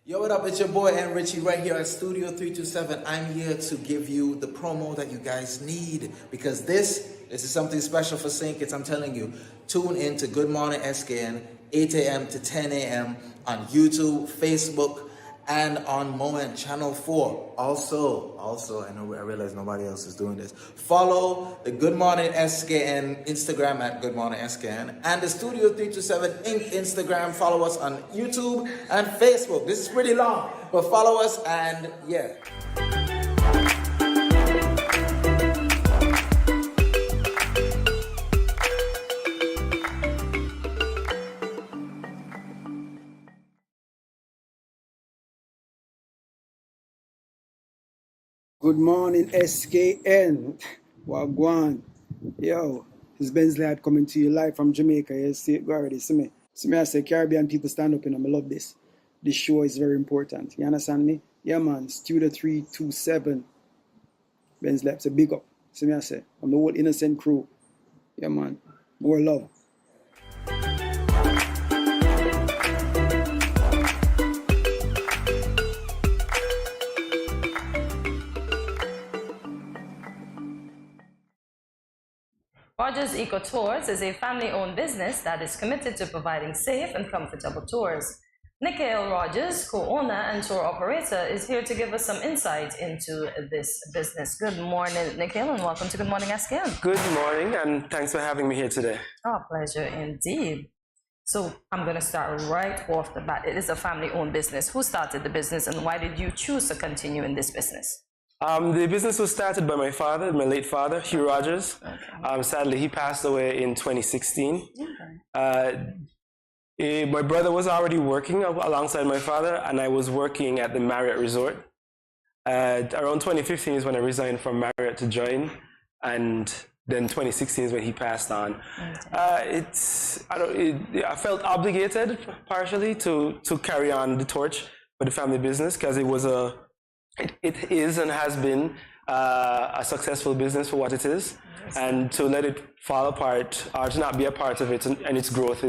S10: Yo, what up? It's your boy and Richie right here at Studio 327. I'm here to give you the promo that you guys need because this is something special for St. Kitts. I'm telling you, tune in to Good Morning SKN, 8 a.m. to 10 a.m. on YouTube, Facebook, and on Moment Channel 4. Also, I realize nobody else is doing this. Follow the Good Morning SKN Instagram at Good Morning SKN and the Studio 327 Inc. Instagram. Follow us on YouTube and Facebook. This is pretty long, but follow us and yeah.
S14: Good morning, SKN. Wagwan. Yo, it's Ben's Lad coming to you live from Jamaica. You see it already. See me, I say Caribbean people stand up and I love this. This show is very important. You understand me? Yeah, man. Studio 327. Ben's Lad. It's a big up. See me, I say. I'm the whole innocent crew. Yeah, man. More love.
S2: Rogers Eco Tours is a family-owned business that is committed to providing safe and comfortable tours. Nikhil Rogers, co-owner and tour operator, is here to give us some insight into this business. Good morning, Nikhil, and welcome to Good Morning SKN.
S15: Good morning, and thanks for having me here today.
S2: Oh, pleasure indeed. So I'm going to start right off the bat. It is a family-owned business. Who started the business, and why did you choose to continue in this business?
S15: The business was started by my father, my late father, Hugh Rogers. Okay. Sadly, he passed away in 2016. Okay. My brother was already working alongside my father, and I was working at the Marriott Resort. Around 2015 is when I resigned from Marriott to join, and then 2016 is when he passed on. Okay. I felt obligated partially to carry on the torch for the family business because it is and has been a successful business for what it is, and to let it fall apart or to not be a part of it and its growth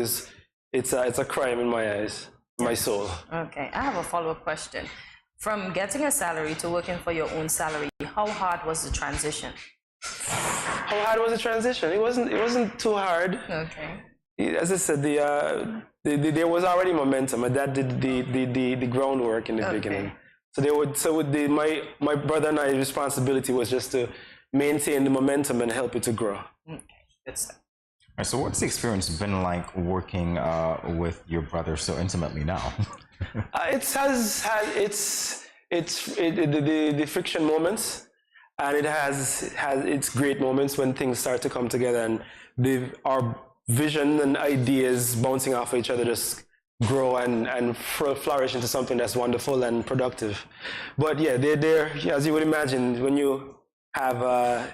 S15: it's a crime in my eyes, my soul.
S2: Okay, I have a follow-up question. From getting a salary to working for your own salary, how hard was the transition?
S15: How hard was the transition? It wasn't too hard. Okay. As I said, there was already momentum. My dad did the groundwork in the beginning. So my brother and I's responsibility was just to maintain the momentum and help it to grow.
S2: Okay, good stuff.
S1: All right, so what's the experience been like working with your brother so intimately now?
S15: It has had the friction moments, and it has its great moments when things start to come together and our vision and ideas bouncing off each other just grow and flourish into something that's wonderful and productive. But yeah, they're as you would imagine, when you have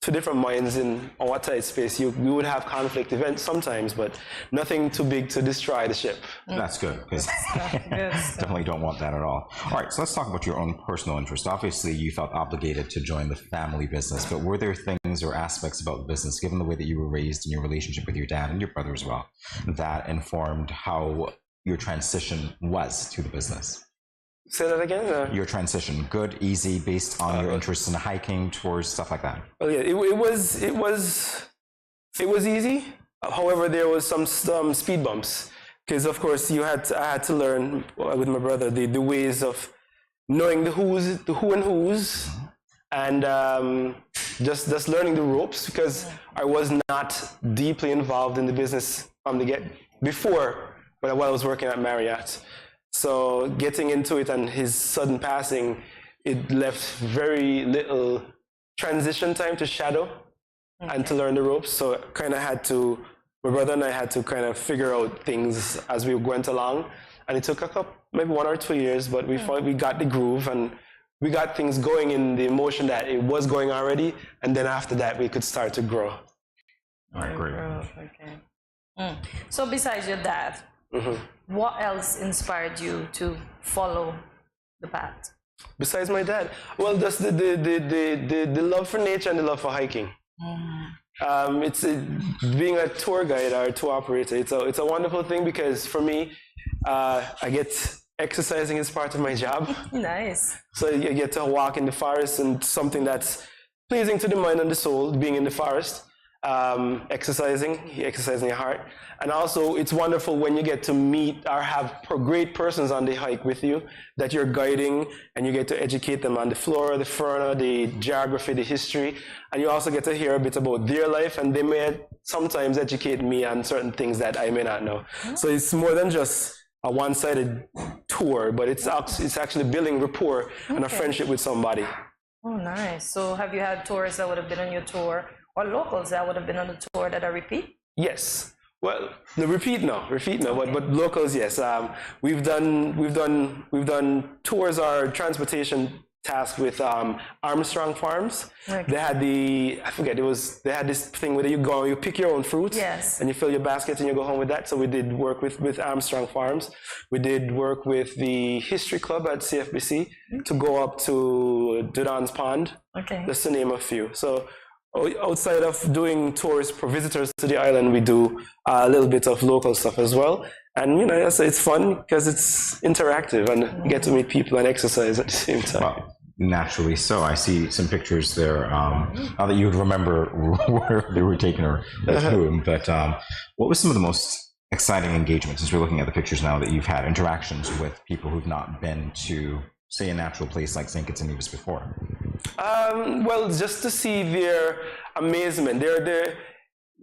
S15: two different minds in a watertight space, you would have conflict events sometimes, but nothing too big to destroy the ship.
S1: That's good, because definitely don't want that at all. All right, so let's talk about your own personal interest. Obviously, you felt obligated to join the family business, but were there things or aspects about the business, given the way that you were raised and your relationship with your dad and your brother as well, that informed how your transition was to the business?
S15: Say that again?
S1: Your transition, good, easy, based on your interests in hiking, tours, stuff like that.
S15: Well, yeah, it was easy. However, there was some speed bumps because, of course, I had to learn with my brother the ways of knowing the who and who's, and just learning the ropes because I was not deeply involved in the business from the get before, but while I was working at Marriott. So getting into it and his sudden passing, it left very little transition time to shadow and to learn the ropes. So my brother and I had to kind of figure out things as we went along. And it took maybe 1 or 2 years, but we got the groove and we got things going in the emotion that it was going already. And then after that, we could start to grow.
S1: All right, great.
S2: Okay. So besides your dad, what else inspired you to follow the path?
S15: Besides my dad, well, just the love for nature and the love for hiking. It's being a tour guide or a tour operator. It's a wonderful thing because for me, I get exercising is part of my job.
S2: Nice.
S15: So you get to walk in the forest, and something that's pleasing to the mind and the soul, being in the forest, exercising your heart. And also, it's wonderful when you get to meet or have great persons on the hike with you that you're guiding, and you get to educate them on the flora, the fauna, the geography, the history, and you also get to hear a bit about their life, and they may sometimes educate me on certain things that I may not know. So it's more than just a one-sided tour, but it's actually building rapport and a friendship with somebody.
S2: Oh, nice. So have you had tourists that would have been on your tour, or locals that would have been on the tour that are repeat?
S15: Yes. Well, the repeat no, but locals, yes. We've done tours or transportation task with Armstrong Farms. Okay. They had they had this thing where you pick your own fruits, yes, and you fill your basket and you go home with that. So we did work with Armstrong Farms. We did work with the History Club at CFBC to go up to Dudon's Pond, just to name a few. So outside of doing tours for visitors to the island, we do a little bit of local stuff as well. And, it's fun because it's interactive and you get to meet people and exercise at the same time.
S1: Well, naturally so. I see some pictures there. Not that you would remember where they were taken or whom, but what was some of the most exciting engagements, as we're looking at the pictures now, that you've had interactions with people who've not been to, say, a natural place like St. Kitts and Nevis before?
S15: Well, just to see their amazement. They're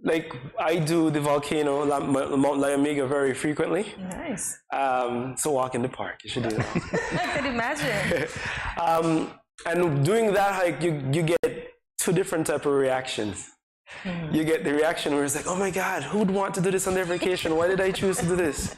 S15: like, I do the volcano, Mount Liamiga, very frequently.
S2: Nice.
S15: So walk in the park, you should do that.
S2: I can imagine.
S15: And doing that hike, you get two different type of reactions. You get the reaction where it's like, oh my God, who would want to do this on their vacation? Why did I choose to do this?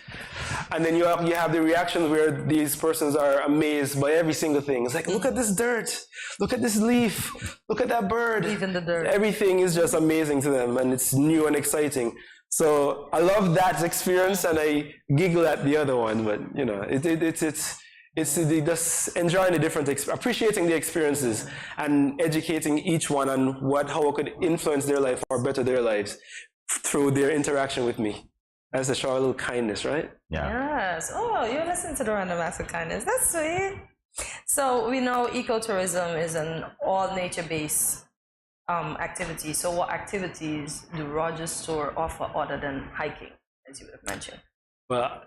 S15: And then you have the reaction where these persons are amazed by every single thing. It's like, look at this dirt, look at this leaf, look at that bird.
S2: Even the dirt.
S15: Everything is just amazing to them, and it's new and exciting. So I love that experience, and I giggle at the other one. But it's just enjoying the different, appreciating the experiences, and educating each one on how it could influence their life or better their lives through their interaction with me. As a show a little kindness, right?
S2: Yeah. Yes. Oh, you listen to the Random Acts of Kindness. That's sweet. So we know ecotourism is an all nature-based activity. So what activities do Rogers Store offer other than hiking, as you would have mentioned?
S15: Well,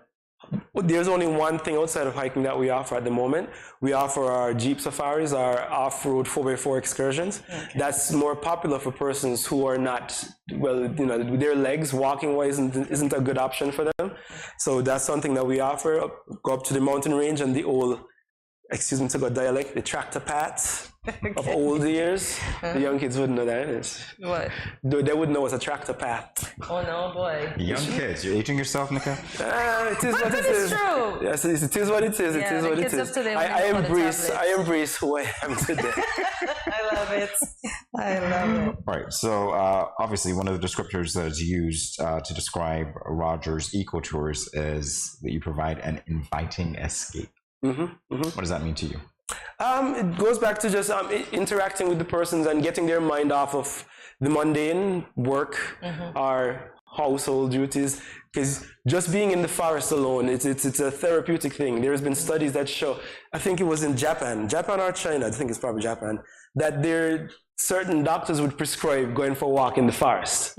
S15: there's only one thing outside of hiking that we offer at the moment. We offer our Jeep safaris, our off-road 4x4 excursions. Okay. That's more popular for persons who are not, with their legs, walking-wise isn't a good option for them. So that's something that we offer. Go up to the mountain range and the old, excuse me to go dialect, the tractor paths of old years. The young kids wouldn't know that.
S2: What?
S15: They wouldn't know it's a tractor path.
S2: Oh no, boy.
S1: Young kids, you're aging yourself, Nika?
S15: It is what it
S2: is.
S15: It's true. Yes, it is what it is.
S2: Yeah,
S15: it is what it is. I embrace who I am today.
S2: I love it. I love it.
S1: Right. So obviously, one of the descriptors that is used to describe Rogers Eco Tours is that you provide an inviting escape. What does that mean to you?
S15: It goes back to just interacting with the persons and getting their mind off of the mundane work or household duties. Because just being in the forest alone, it's a therapeutic thing. There has been studies that show, I think it was in Japan or China, I think it's probably Japan, that certain doctors would prescribe going for a walk in the forest.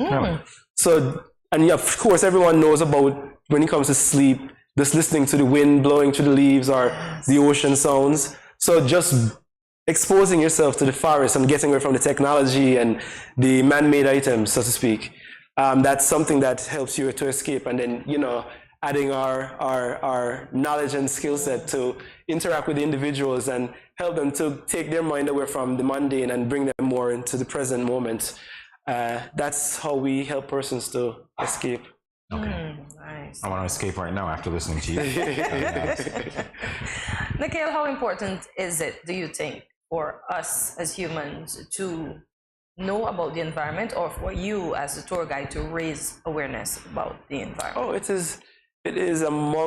S15: So, and of course, everyone knows about when it comes to sleep, just listening to the wind blowing through the leaves or the ocean sounds. So just exposing yourself to the forest and getting away from the technology and the man-made items, so to speak, that's something that helps you to escape. And then, adding our knowledge and skill set to interact with the individuals and help them to take their mind away from the mundane and bring them more into the present moment. That's how we help persons to escape.
S1: Okay.
S2: Nice.
S1: I want to escape right now after listening to you.
S2: Nikhil, how important is it, do you think, for us as humans to know about the environment, or for you as a tour guide to raise awareness about the environment?
S15: Oh,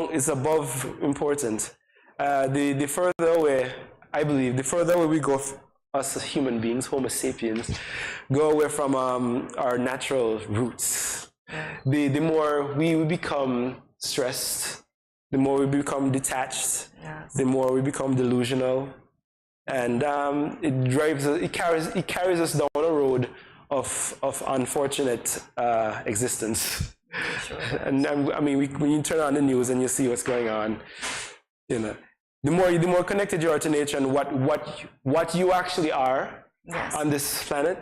S15: it's above important. The further away, I believe, the further away we go, us as human beings, Homo sapiens, go away from our natural roots. The more we become stressed, the more we become detached,
S2: Yes.
S15: the more we become delusional, and it carries us down a road of unfortunate existence.
S2: Sure.
S15: And I mean, when you turn on the news and you see what's going on, you know, the more connected you are to nature and what you actually are on this planet,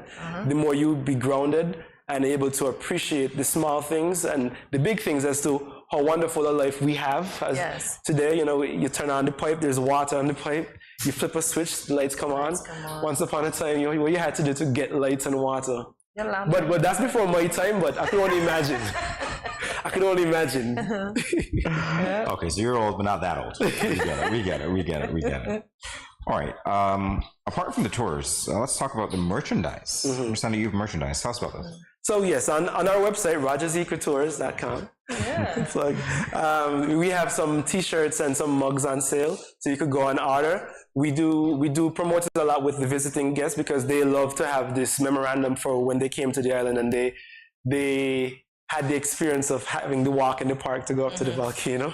S15: the more you'll be grounded and able to appreciate the small things and the big things as to how wonderful a life we have. As today, you know, you turn on the pipe, there's water on the pipe. You flip a switch, the lights come on. Once upon a time, you know, what you had to do to get lights and water. But that's before my time, but I can only imagine. I can only imagine.
S1: Okay, so you're old, but not that old. We get it. All right. Apart from the tours, let's talk about the merchandise. I understand that you have merchandise. Tell us about this.
S15: So yes, on our website, rogersecouture.com, it's like, we have some T-shirts and some mugs on sale, so you could go and order. We do promote it a lot with the visiting guests because they love to have this memorandum for when they came to the island and they had the experience of having to walk in the park to go up to the volcano.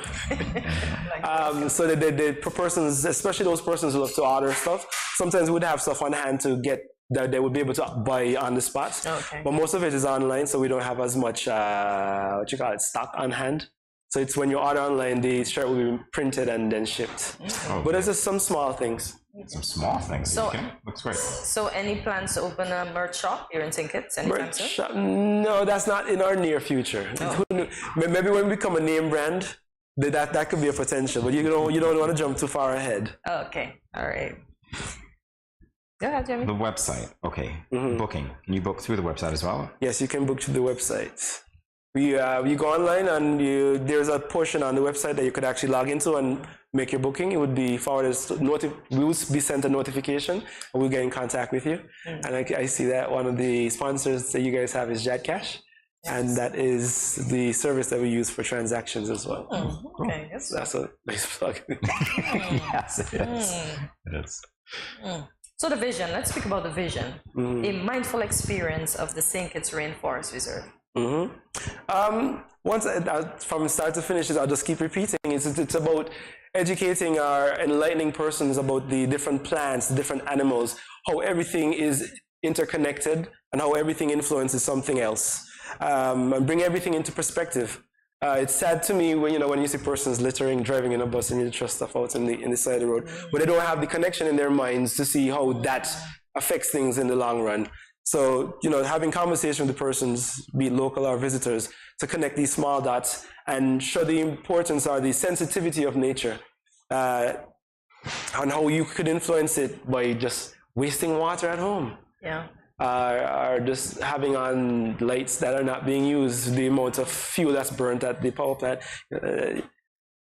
S15: So the persons, especially those persons who love to order stuff, sometimes would have stuff on hand to get that they would be able to buy on the spot. But most of it is online, so we don't have as much stock on hand. So it's when you order online, the shirt will be printed and then shipped. But there's just some small things.
S1: Some small things.
S2: So,
S1: looks great.
S2: So any plans to open a merch shop here in St. Kitts anytime soon?
S15: No, that's not in our near future. Maybe when we become a name brand, that could be a potential. But you don't want to jump too far ahead.
S2: Okay, all right. Go ahead, Jimmy.
S1: The website, okay. Booking. Can you book through the website as well?
S15: Yes, you can book through the website. You go online and there's a portion on the website that you could actually log into and make your booking. It would be forwarded. We will be sent a notification, and we'll get in contact with you. And I see that one of the sponsors that you guys have is JadCash, and that is the service that we use for transactions as well.
S2: Okay,
S15: so that's a nice plug.
S1: Yes, it is. It is.
S2: So the vision. Let's speak about the vision. A mindful experience of the St. Kitts Rainforest Reserve.
S15: Once from start to finish, I'll just keep repeating. It's about educating our enlightening persons about the different plants, the different animals, how everything is interconnected and how everything influences something else, and bring everything into perspective. It's sad to me when you see persons littering, driving in a bus, and you trust stuff out in the side of the road, but they don't have the connection in their minds to see how that affects things in the long run. So, having conversation with the persons, be it local or visitors, to connect these small dots and show the importance or the sensitivity of nature, and how you could influence it by just wasting water at home. Or just having on lights that are not being used, the amount of fuel that's burnt at the power plant. And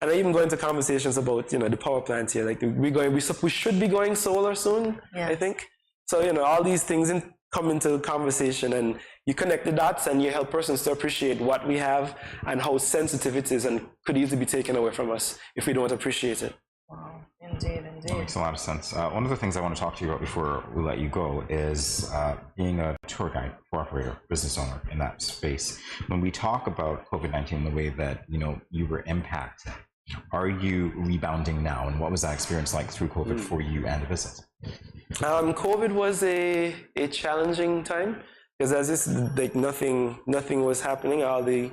S15: I even go into conversations about, the power plant here. Like we should be going solar soon, I think. So, all these things come into conversation, and you connect the dots and you help persons to appreciate what we have and how sensitive it is and could easily be taken away from us if we don't appreciate it.
S2: Wow, indeed.
S1: That makes a lot of sense. One of the things I want to talk to you about before we let you go is being a tour guide, tour operator, business owner in that space. When we talk about COVID-19, the way that you were impacted, are you rebounding now? And what was that experience like through COVID for you and the business?
S15: COVID was a challenging time because nothing was happening. All the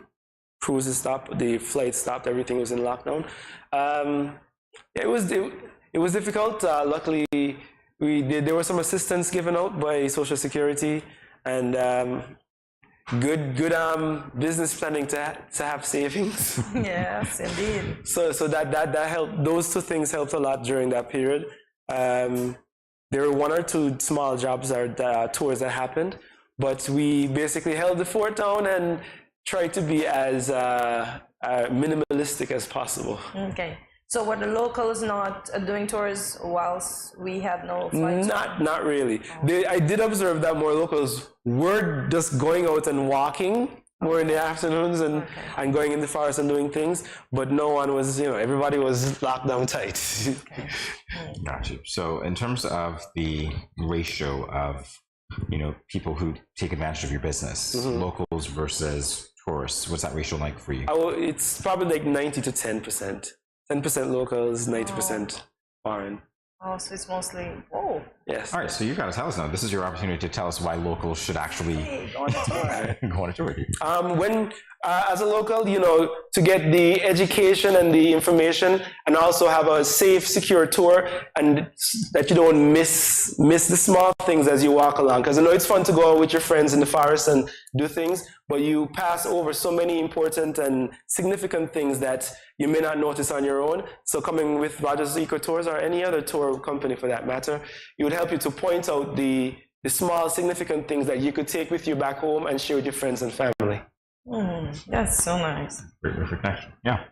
S15: cruises stopped, the flights stopped, everything was in lockdown. It was difficult. Luckily, there was some assistance given out by Social Security and good business planning to have savings.
S2: Yes, indeed.
S15: So that helped. Those two things helped a lot during that period. There were one or two small jobs or tours that happened, but we basically held the fort down and tried to be as minimalistic as possible.
S2: Okay. So were the locals not doing tours whilst we had no flights?
S15: Not really. I did observe that more locals were just going out and walking more in the afternoons and going in the forest and doing things, but no one was, everybody was locked down tight.
S1: Gotcha. So in terms of the ratio of, people who take advantage of your business, locals versus tourists? What's that ratio like for you?
S15: It's probably like 90 to 10%. 10% locals, 90% foreign.
S2: Oh, so it's mostly, oh.
S15: Yes.
S1: All right, so you've got to tell us now. This is your opportunity to tell us why locals should actually
S2: go on a tour.
S1: Go on a tour with you.
S15: As a local, to get the education and the information and also have a safe, secure tour and that you don't miss the small things as you walk along. Because I know it's fun to go out with your friends in the forest and do things, but you pass over so many important and significant things that you may not notice on your own. So coming with Rogers Eco Tours or any other tour company for that matter, it would help you to point out the small, significant things that you could take with you back home and share with your friends and family.
S2: That's so nice.
S1: Great connection. Yeah.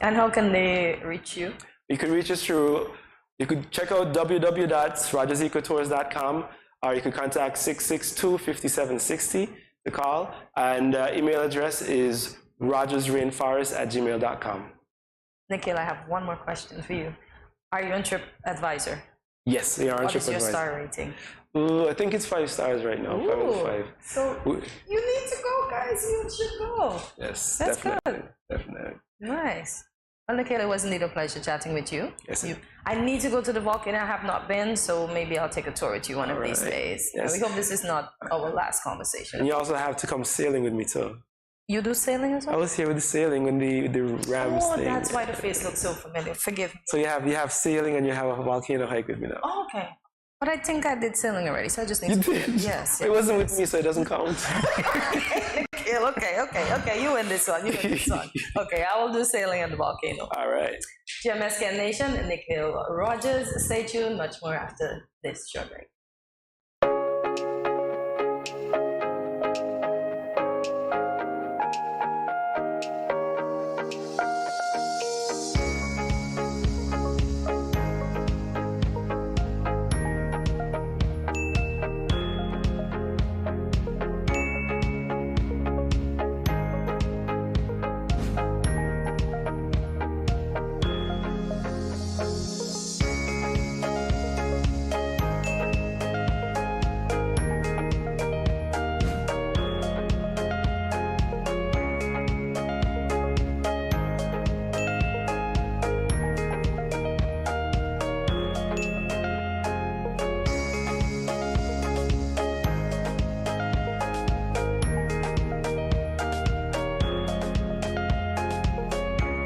S2: And how can they reach you?
S15: You could reach us through, you could check out www.rogersecotours.com, or you could contact 662-5760 to call, and email address is rogersrainforest@gmail.com.
S2: Nikhil, I have one more question for you. Are you on TripAdvisor?
S15: Yes, we are on TripAdvisor.
S2: What is your star rating?
S15: I think it's 5 stars right now. 5 out of 5.
S2: So you need to go, guys. You should go.
S15: Yes,
S2: that's
S15: definitely,
S2: good.
S15: Definitely.
S2: Nice. Well, Nikhil, it was indeed a pleasure chatting with you.
S15: Yes.
S2: I need to go to the volcano. I have not been, so maybe I'll take a tour with you one of these days.
S15: Yes.
S2: We hope this is not our last conversation.
S15: And you also have to come sailing with me too.
S2: You do sailing as well?
S15: I was here with the sailing when the rams thing.
S2: That's why the face looks so familiar. Forgive me.
S15: So you have sailing and you have a volcano hike with me now.
S2: Oh, okay. But I think I did sailing already, so I just need
S15: you
S2: to...
S15: did?
S2: Yes.
S15: It wasn't with me, so it doesn't count.
S2: Okay. You win this one. Okay, I will do sailing at the volcano.
S15: All right.
S2: GMSK Nation and Nikhil Rogers. Stay tuned. Much more after this short break.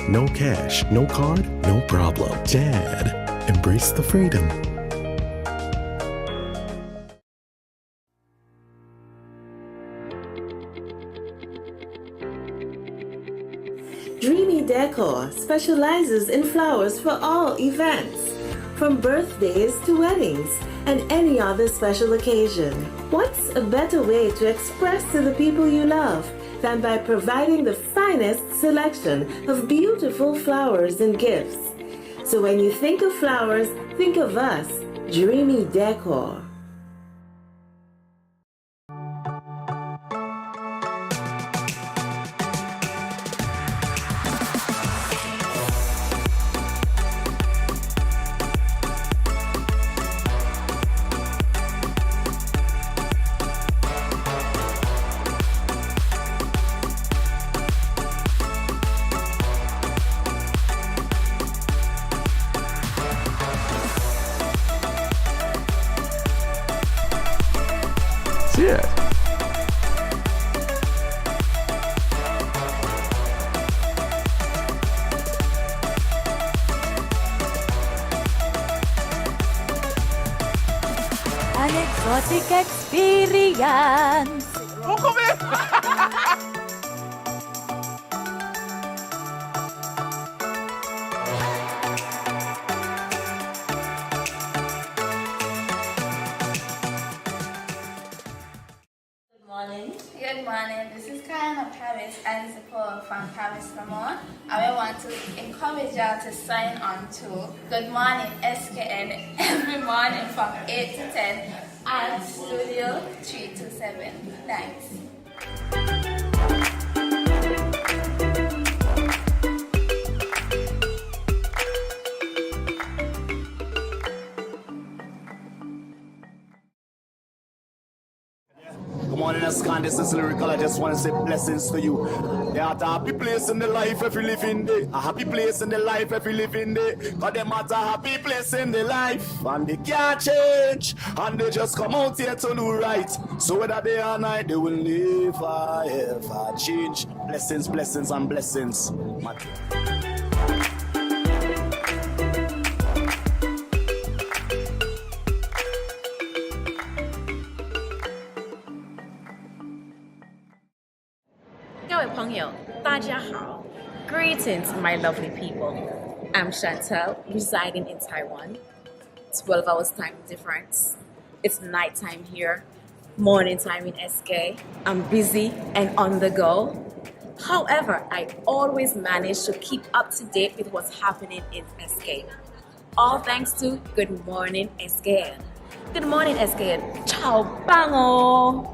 S3: No cash, no card, no problem. Dad, embrace the freedom.
S12: Dreamy Decor specializes in flowers for all events, from birthdays to weddings and any other special occasion. What's a better way to express to the people you love than by providing the finest selection of beautiful flowers and gifts? So when you think of flowers, think of us, Dreamy Decor.
S3: Yeah.
S4: An exotic experience.
S16: Good morning. This is Karen of Paris and support from Paris Lamont. I want to encourage y'all to sign on to Good Morning SKN every morning from 8 to 10 at Studio 327. Thanks.
S13: Good morning, morning SKN. This is lyrical. I just want to say blessings to you. There are a happy place in the life if you live in there. A happy place in the life if you live in there. Cause them at a happy place in the life. And they can't change. And they just come out here to do right. So whether day or night, they will never ever change. Blessings, blessings, and blessings.
S11: Greetings, my lovely people. I'm Chantel, residing in Taiwan. 12 hours time difference. It's nighttime here, morning time in SK. I'm busy and on the go. However, I always manage to keep up to date with what's happening in SK. All thanks to Good Morning SKN. Good morning SKN. Ciao, bango!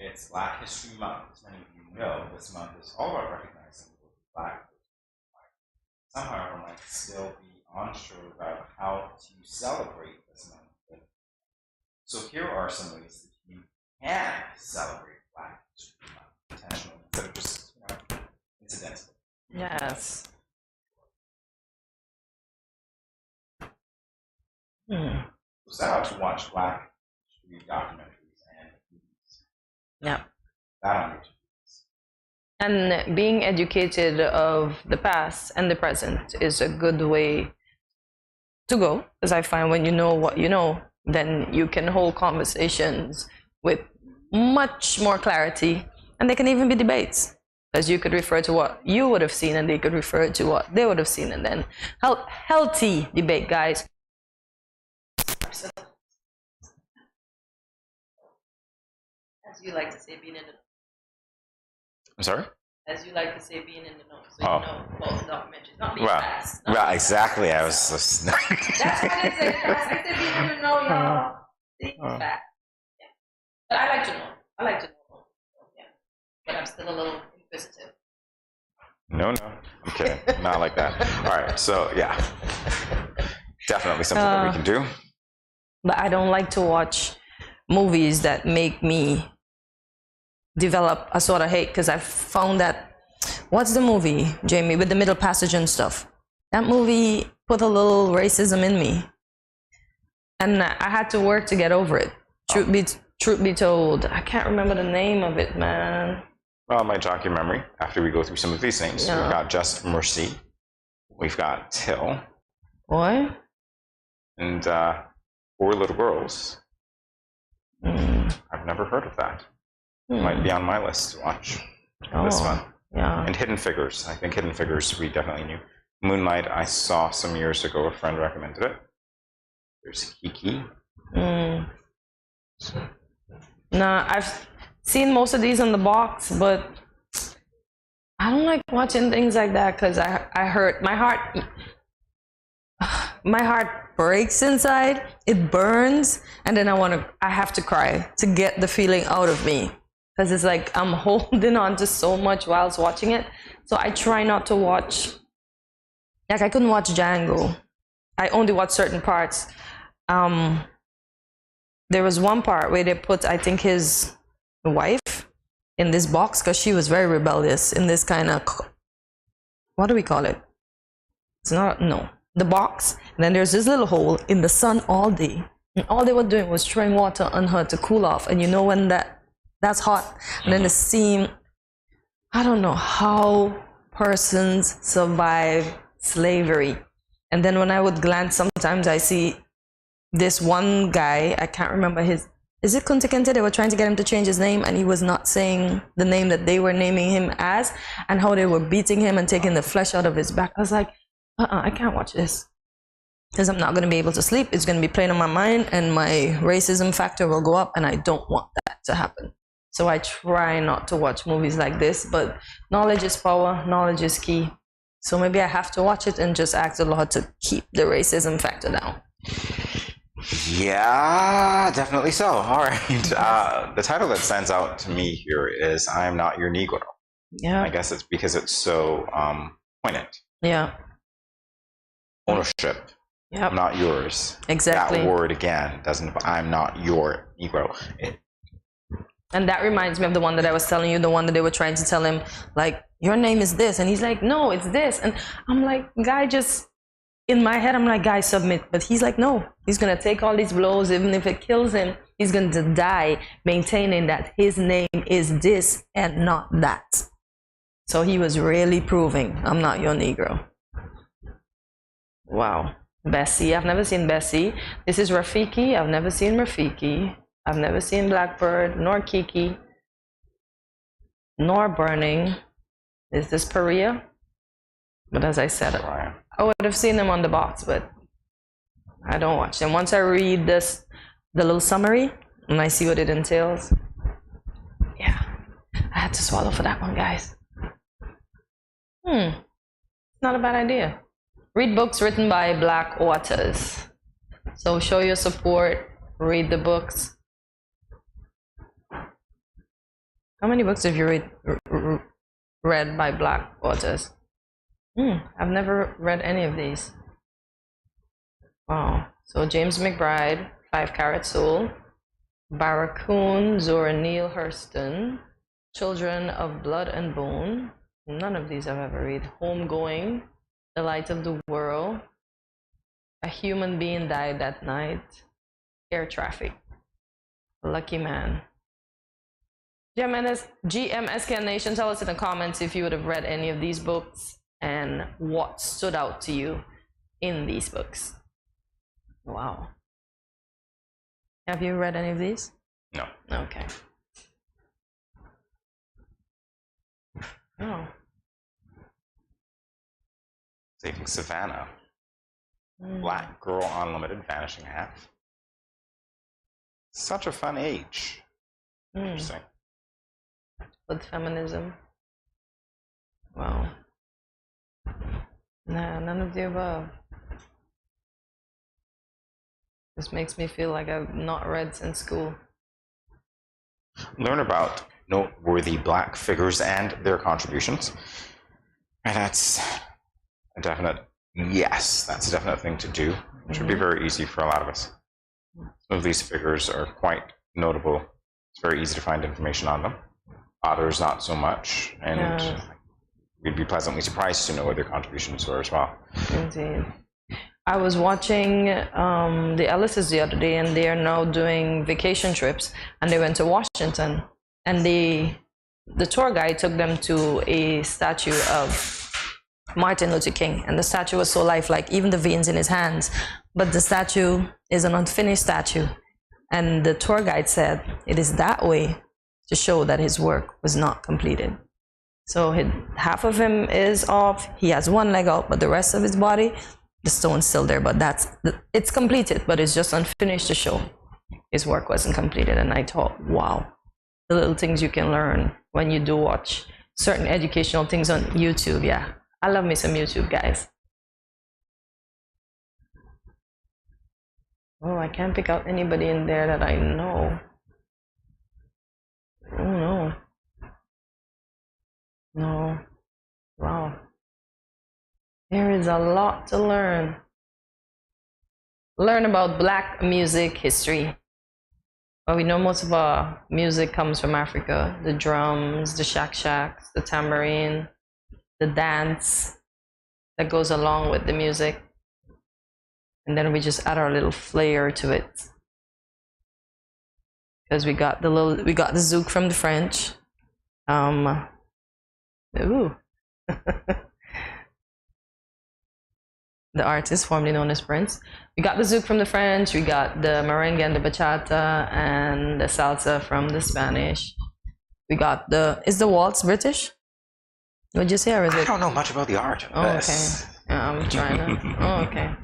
S1: It's Black History Month. As many of you know, this month is all about recognizing the Black. Some, however, might still be unsure about how to celebrate this month. So here are some ways that you can celebrate Black History Month intentionally instead of just, incidental.
S2: Yes.
S1: So set out to watch Black history documentaries and movies.
S2: Yeah.
S1: That on YouTube.
S2: And being educated of the past and the present is a good way to go, because I find when you know what you know, then you can hold conversations with much more clarity, and they can even be debates, because you could refer to what you would have seen and they could refer to what they would have seen, and then healthy debate, guys. As you like to say, being in the
S1: I'm sorry?
S2: As you like to say, being in the know, so you know both documentaries, not being
S1: Right.
S2: fast.
S1: Right, exactly. I was listening.
S2: That's why I say fast. I said being in the know, y'all. See, fast. Yeah. But I like to know. I like to know. Yeah. But I'm still a little inquisitive.
S1: No. I'm kidding. Not like that. All right. So, yeah. Definitely something that we can do.
S2: But I don't like to watch movies that make me develop a sort of hate, because I found that, what's the movie, Jamie, with the Middle Passage and stuff? That movie put a little racism in me, and I had to work to get over it. Truth be told, I can't remember the name of it, man.
S1: Well, my jog your memory after we go through some of these things.
S2: Yeah.
S1: We've got Just Mercy. We've got Till.
S2: What?
S1: And Four Little Girls. I've never heard of that. Might be on my list to watch this one.
S2: Yeah.
S1: And Hidden Figures. I think Hidden Figures we definitely knew. Moonlight, I saw some years ago. A friend recommended it. There's Kiki.
S2: Nah, I've seen most of these in the box, but I don't like watching things like that, because I hurt my heart. My heart breaks inside. It burns, and then I have to cry to get the feeling out of me, because it's like I'm holding on to so much whilst watching it. So I try not to watch. Like, I couldn't watch Django. I only watched certain parts. There was one part where they put, I think, his wife in this box, because she was very rebellious in this kind of, what do we call it? It's not, no, the box. And then there's this little hole in the sun all day. And all they were doing was throwing water on her to cool off. And you know when that's hot. And then the steam, I don't know how persons survive slavery. And then when I would glance, sometimes I see this one guy, I can't remember is it Kunta Kinte? They were trying to get him to change his name, and he was not saying the name that they were naming him as, and how they were beating him and taking the flesh out of his back. I was like, I can't watch this, because I'm not going to be able to sleep. It's going to be playing on my mind, and my racism factor will go up, and I don't want that to happen. So I try not to watch movies like this, but knowledge is power, knowledge is key. So maybe I have to watch it and just ask the Lord to keep the racism factor down.
S1: Yeah, definitely so. All right. The title that stands out to me here is I Am Not Your Negro.
S2: Yeah.
S1: I guess it's because it's so poignant.
S2: Yeah.
S1: Ownership I'm not yours.
S2: Exactly.
S1: That word again doesn't. I'm not your Negro.
S2: And that reminds me of the one that I was telling you, the one that they were trying to tell him, like, your name is this. And he's like, no, it's this. And I'm like, guy, just in my head, I'm like, guy, submit. But he's like, no, he's going to take all these blows. Even if it kills him, he's going to die maintaining that his name is this and not that. So he was really proving, I'm not your Negro. Wow. Bessie, I've never seen Bessie. This is Rafiki. I've never seen Rafiki. I've never seen Blackbird, nor Kiki, nor Burning. Is this Perea? But as I said, I would have seen them on the box, but I don't watch them. Once I read this, the little summary, and I see what it entails, yeah, I had to swallow for that one, guys. Not a bad idea. Read books written by Black authors. So show your support, read the books. How many books have you read by Black authors? I've never read any of these. Wow. So James McBride, 5 Carat Soul, Barracoon, Zora Neale Hurston, Children of Blood and Bone. None of these I've ever read. Homegoing, The Light of the World, A Human Being Died That Night, Air Traffic, Lucky Man. GMSK Nation, tell us in the comments if you would have read any of these books and what stood out to you in these books. Wow. Have you read any of these?
S1: No.
S2: Okay. Oh.
S1: Saving Savannah. Black Girl Unlimited, Vanishing Half. Such a fun age. Interesting.
S2: With feminism. Wow. Nah, none of the above. This makes me feel like I've not read since school.
S1: Learn about noteworthy Black figures and their contributions. And that's a definite yes. That's a definite thing to do. It should be very easy for a lot of us. Some of these figures are quite notable. It's very easy to find information on them. Others, not so much. And we'd be pleasantly surprised to know what their contributions were as well.
S2: Indeed. I was watching the Ellises the other day, and they are now doing vacation trips, and they went to Washington, and the tour guide took them to a statue of Martin Luther King, and the statue was so lifelike, even the veins in his hands. But the statue is an unfinished statue, and the tour guide said it is that way to show that his work was not completed. So half of him is off, he has one leg out, but the rest of his body, the stone's still there, but it's completed, but it's just unfinished to show his work wasn't completed. And I thought, wow, the little things you can learn when you do watch certain educational things on YouTube. Yeah, I love me some YouTube, guys. Oh, I can't pick out anybody in there that I know. Oh, no. No. Wow. There is a lot to learn. Learn about Black music history. Well, we know most of our music comes from Africa. The drums, the shak-shaks, the tambourine, the dance that goes along with the music. And then we just add our little flair to it. Because we got the zouk from the French. Ooh. The artist formerly known as Prince. We got the zouk from the French, we got the merengue and the bachata and the salsa from the Spanish. We got is the waltz British? What'd you say, or is it?
S1: I don't know much about the art of this.
S2: Okay. Yeah, I'm trying to. Oh, okay.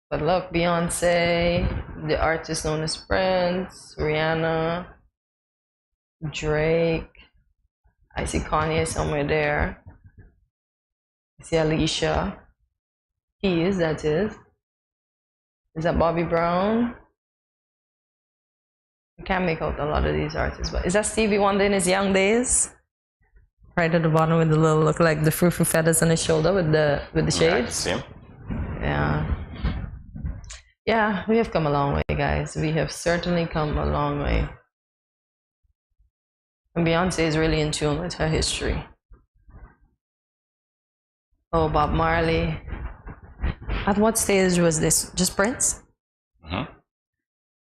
S2: But look, Beyonce, the artist known as Prince, Rihanna, Drake. I see Kanye somewhere there. I see Alicia. That is. Is that Bobby Brown? I can't make out a lot of these artists, but is that Stevie Wonder in his young days? Right at the bottom with the little look like the frou-frou feathers on his shoulder with the shades.
S1: Yeah, I can see him.
S2: Yeah. Yeah, we have come a long way, guys. We have certainly come a long way. And Beyonce is really in tune with her history. Oh, Bob Marley. At what stage was this? Just Prince?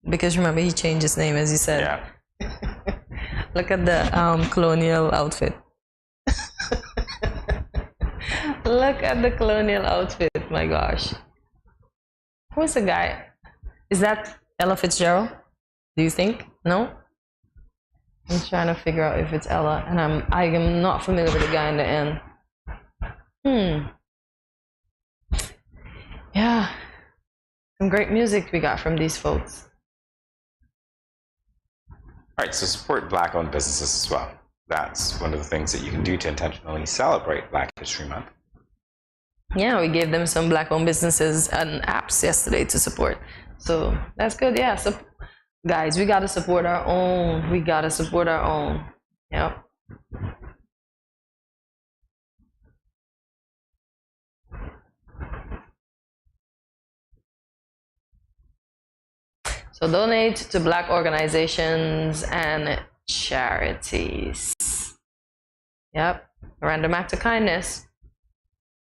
S2: Because remember, he changed his name, as you said.
S1: Yeah.
S2: Look at the colonial outfit. Look at the colonial outfit, my gosh. Who's the guy? Is that Ella Fitzgerald? Do you think? No? I'm trying to figure out if it's Ella, and I am not familiar with the guy in the end. Yeah. Some great music we got from these folks.
S1: All right, so support Black-owned businesses as well. That's one of the things that you can do to intentionally celebrate Black History Month.
S2: Yeah, we gave them some Black-owned businesses and apps yesterday to support. So that's good. Yeah, so guys, we got to support our own. We got to support our own. Yep. So donate to Black organizations and charities. Yep. A random act of kindness.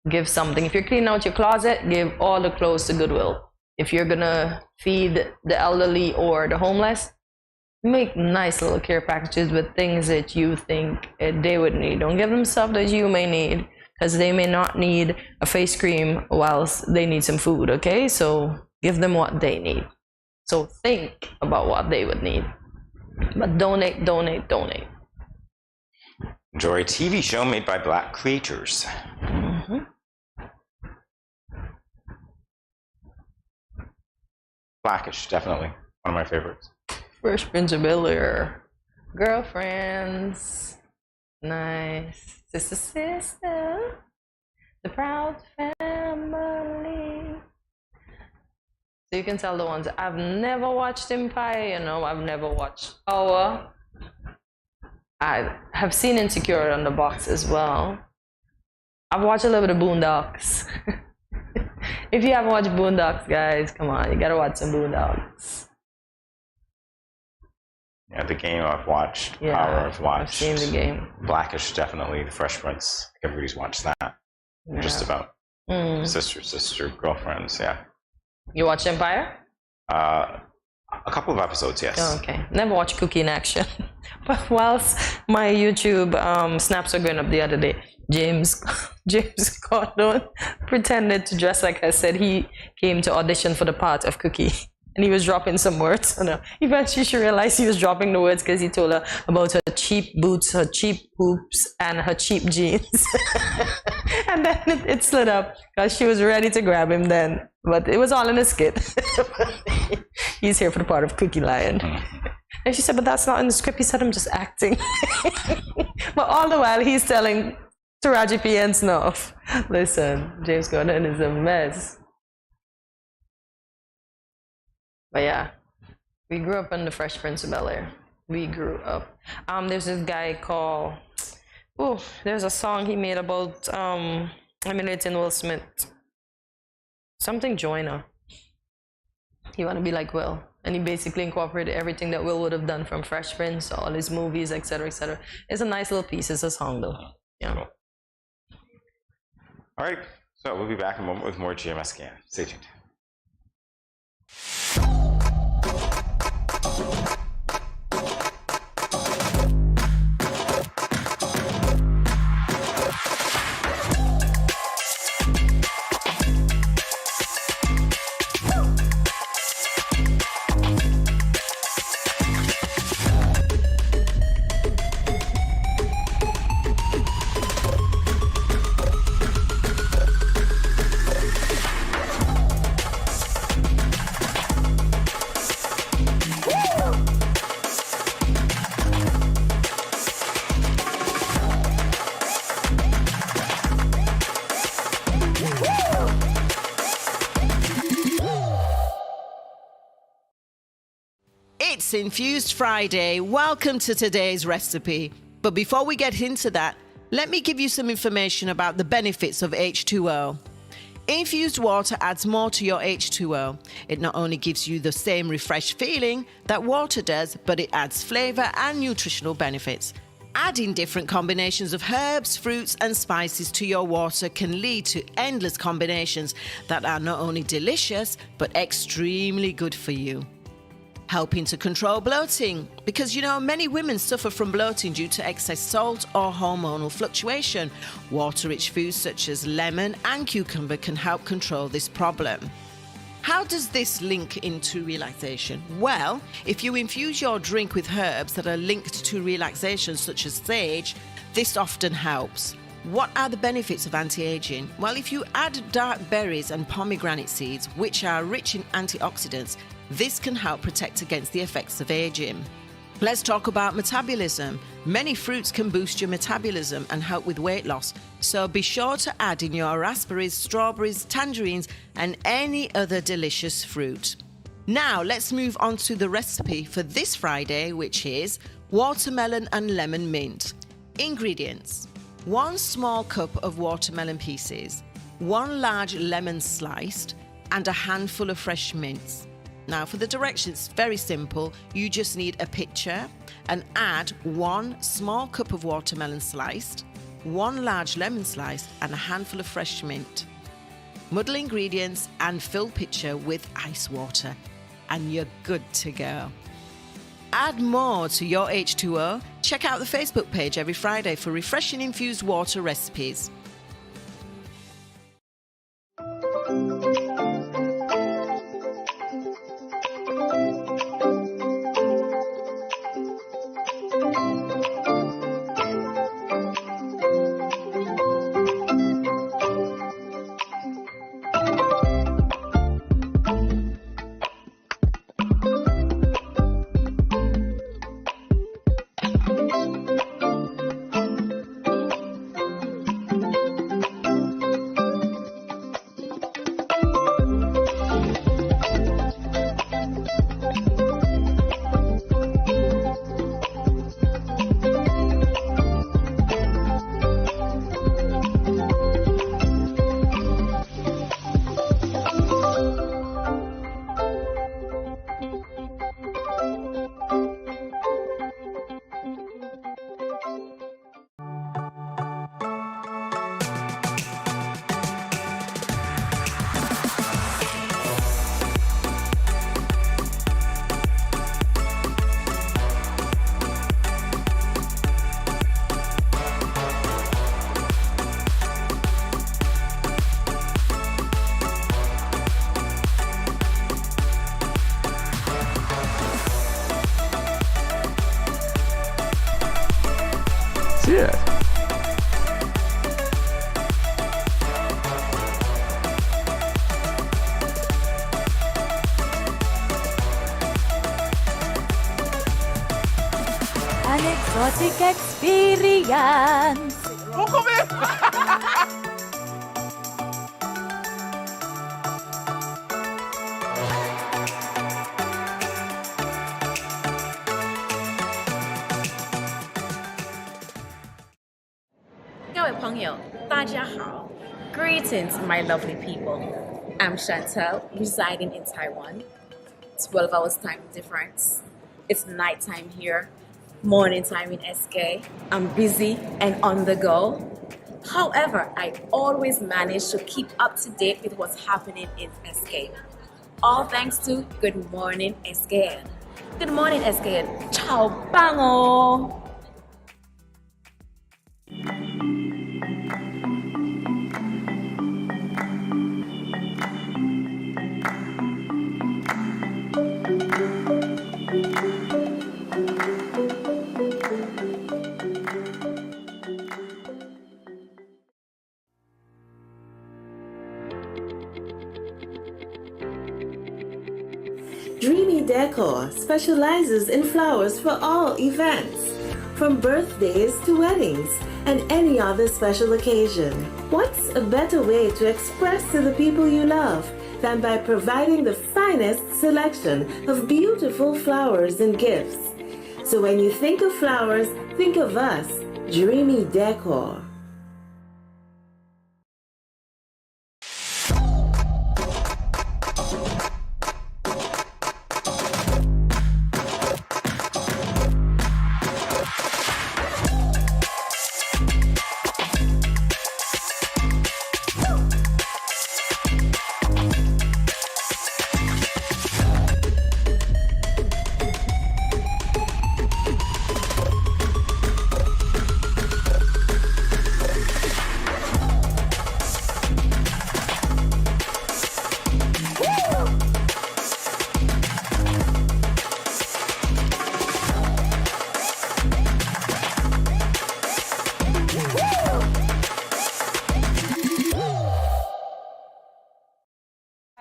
S2: Give something. If you're cleaning out your closet, give all the clothes to Goodwill. If you're gonna feed the elderly or the homeless, make nice little care packages with things that you think they would need. Don't give them stuff that you may need, because they may not need a face cream whilst they need some food, okay? So give them what they need. So think about what they would need. But donate, donate, donate.
S1: Enjoy a TV show made by Black creators. Blackish, definitely. One of my favorites.
S2: Fresh Prince of Bel-Air. Girlfriends. Nice. Sister, sister. The Proud Family. So you can tell the ones. I've never watched Empire, you know. I've never watched Power. I have seen Insecure on the box as well. I've watched a little bit of Boondocks. If you haven't watched Boondocks, guys, come on, you gotta watch some Boondocks.
S1: Yeah, The Game I've watched.
S2: Yeah,
S1: Power I've watched.
S2: I've seen The Game.
S1: Blackish, definitely. The Fresh Prince. Everybody's watched that.
S2: Yeah.
S1: Just about. Sister, girlfriends, yeah.
S2: You watch Empire?
S1: A couple of episodes, yes.
S2: Oh, okay. Never watched Cookie in Action. But whilst my YouTube snaps were going up the other day, James Gordon pretended to dress like I said he came to audition for the part of Cookie. And he was dropping some words. Eventually she realized he was dropping the words because he told her about her cheap boots, her cheap hoops, and her cheap jeans. And then it slid up because she was ready to grab him then. But it was all in a skit. He's here for the part of Cookie Lion. And she said, but that's not in the script. He said, I'm just acting. But all the while he's telling Taraji P. and Snuff, listen, James Gordon is a mess. But yeah, we grew up on the Fresh Prince of Bel-Air. We grew up. There's this guy called, there's a song he made about emulating Will Smith. Something Joyner. He wanna be like Will. And he basically incorporated everything that Will would have done from Fresh Prince, all his movies, etc., etc. It's a nice little piece. It's a song though. Yeah.
S1: Cool. All right, so we'll be back in a moment with more GMS Scan. Stay tuned.
S17: It's Infused Friday. Welcome to today's recipe. But before we get into that, let me give you some information about the benefits of H2O. Infused water adds more to your H2O. It not only gives you the same refreshed feeling that water does, but it adds flavor and nutritional benefits. Adding different combinations of herbs, fruits, and spices to your water can lead to endless combinations that are not only delicious, but extremely good for you. Helping to control bloating, because many women suffer from bloating due to excess salt or hormonal fluctuation. Water-rich foods such as lemon and cucumber can help control this problem. How does this link into relaxation? Well, if you infuse your drink with herbs that are linked to relaxation, such as sage, this often helps. What are the benefits of anti-aging? Well, if you add dark berries and pomegranate seeds, which are rich in antioxidants, this can help protect against the effects of aging. Let's talk about metabolism. Many fruits can boost your metabolism and help with weight loss, so be sure to add in your raspberries, strawberries, tangerines, and any other delicious fruit. Now, let's move on to the recipe for this Friday, which is watermelon and lemon mint. Ingredients: 1 small cup of watermelon pieces, 1 large lemon sliced, and a handful of fresh mints. Now, for the directions, it's very simple. You just need a pitcher and add 1 small cup of watermelon sliced, 1 large lemon sliced, and a handful of fresh mint. Muddle ingredients and fill pitcher with ice water, and you're good to go. Add more to your H2O. Check out the Facebook page every Friday for refreshing infused water recipes.
S18: Yeah.
S4: An exotic experience.
S11: Greetings, my lovely people. I'm Chantel, residing in Taiwan. 12 hours time difference. It's nighttime here, morning time in SK. I'm busy and on the go. However, I always manage to keep up to date with what's happening in SK. All thanks to Good Morning SKN. Good morning SKN. Ciao bango!
S12: Dreamy Decor specializes in flowers for all events, from birthdays to weddings and any other special occasion. What's a better way to express to the people you love than by providing the finest selection of beautiful flowers and gifts? So when you think of flowers, think of us, Dreamy Decor.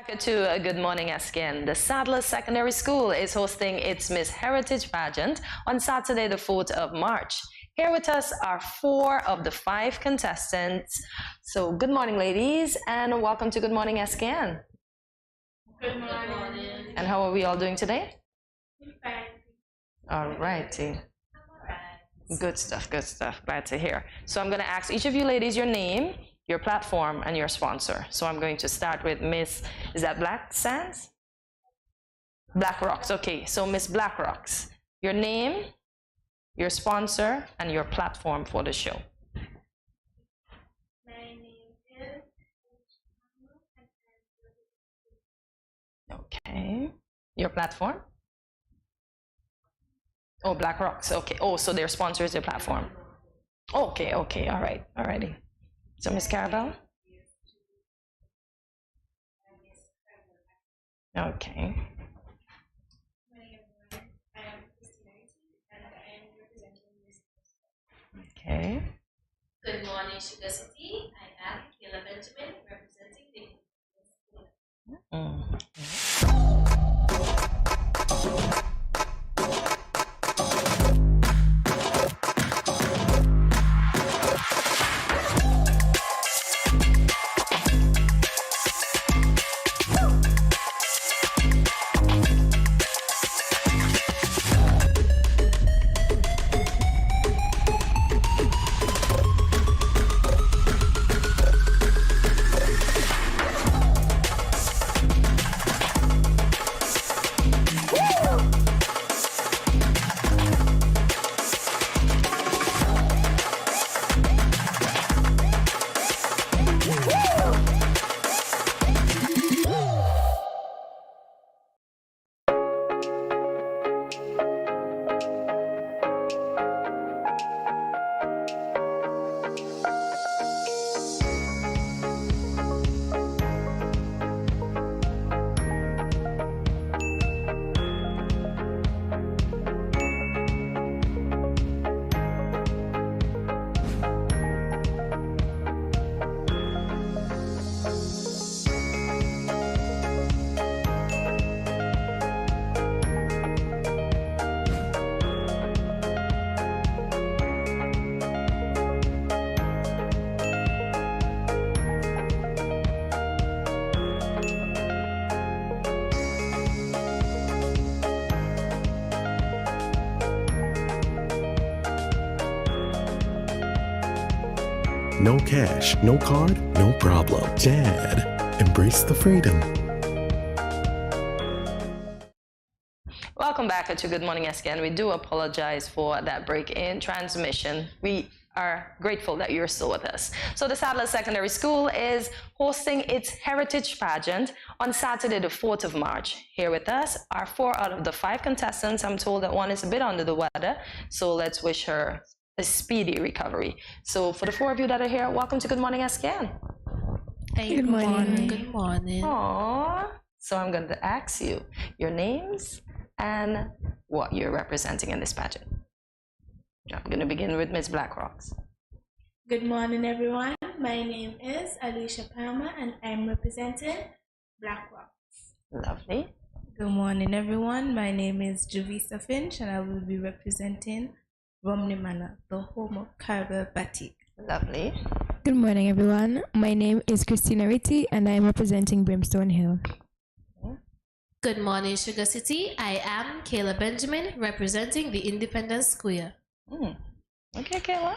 S2: back to Good Morning SKN. The Sadler Secondary School is hosting its Miss Heritage pageant on Saturday, the 4th of March. Here with us are 4 of the 5 contestants. So good morning, ladies, and welcome to Good Morning SKN.
S16: Good morning.
S2: And how are we all doing today? All righty. Good stuff, good stuff. Glad to hear. So I'm going to ask each of you ladies your name, your platform, and your sponsor. So I'm going to start with Miss, is that Black Sands? Black Rocks, okay. So Miss Black Rocks, your name, your sponsor, and your platform for the show.
S16: My name is
S2: Okay. Your platform? Oh, Black Rocks, okay. Oh, so their sponsor is your platform. Okay, okay, all right, alrighty. So Miss Carabelle? Okay. Okay.
S19: Good morning, Sugar City. I am Kayla Benjamin, representing the
S3: No cash, no card, no problem. JAD. Embrace the freedom.
S2: Welcome back to Good Morning SKN. We do apologize for that break in transmission. We are grateful that you're still with us. So the Sadler Secondary School is hosting its Heritage Pageant on Saturday, the 4th of March. Here with us are 4 out of the 5 contestants. I'm told that one is a bit under the weather, so let's wish her a speedy recovery. So for the 4 of you that are here, welcome to Good Morning SKN.
S19: Hey, good morning. Good morning.
S2: Aww. So I'm going to ask you your names and what you're representing in this pageant. I'm going to begin with Ms. Blackrocks.
S20: Good morning, everyone. My name is Alicia Palmer, and I'm representing Black Rocks.
S2: Lovely.
S20: Good morning, everyone. My name is Javisa Finch, and I will be representing Romney Manor, the home of Carabel Batik.
S2: Lovely.
S21: Good morning, everyone. My name is Christina Ritty, and I am representing Brimstone Hill.
S19: Good morning, Sugar City. I am Kayla Benjamin, representing the Independence Square.
S2: Okay, Kayla.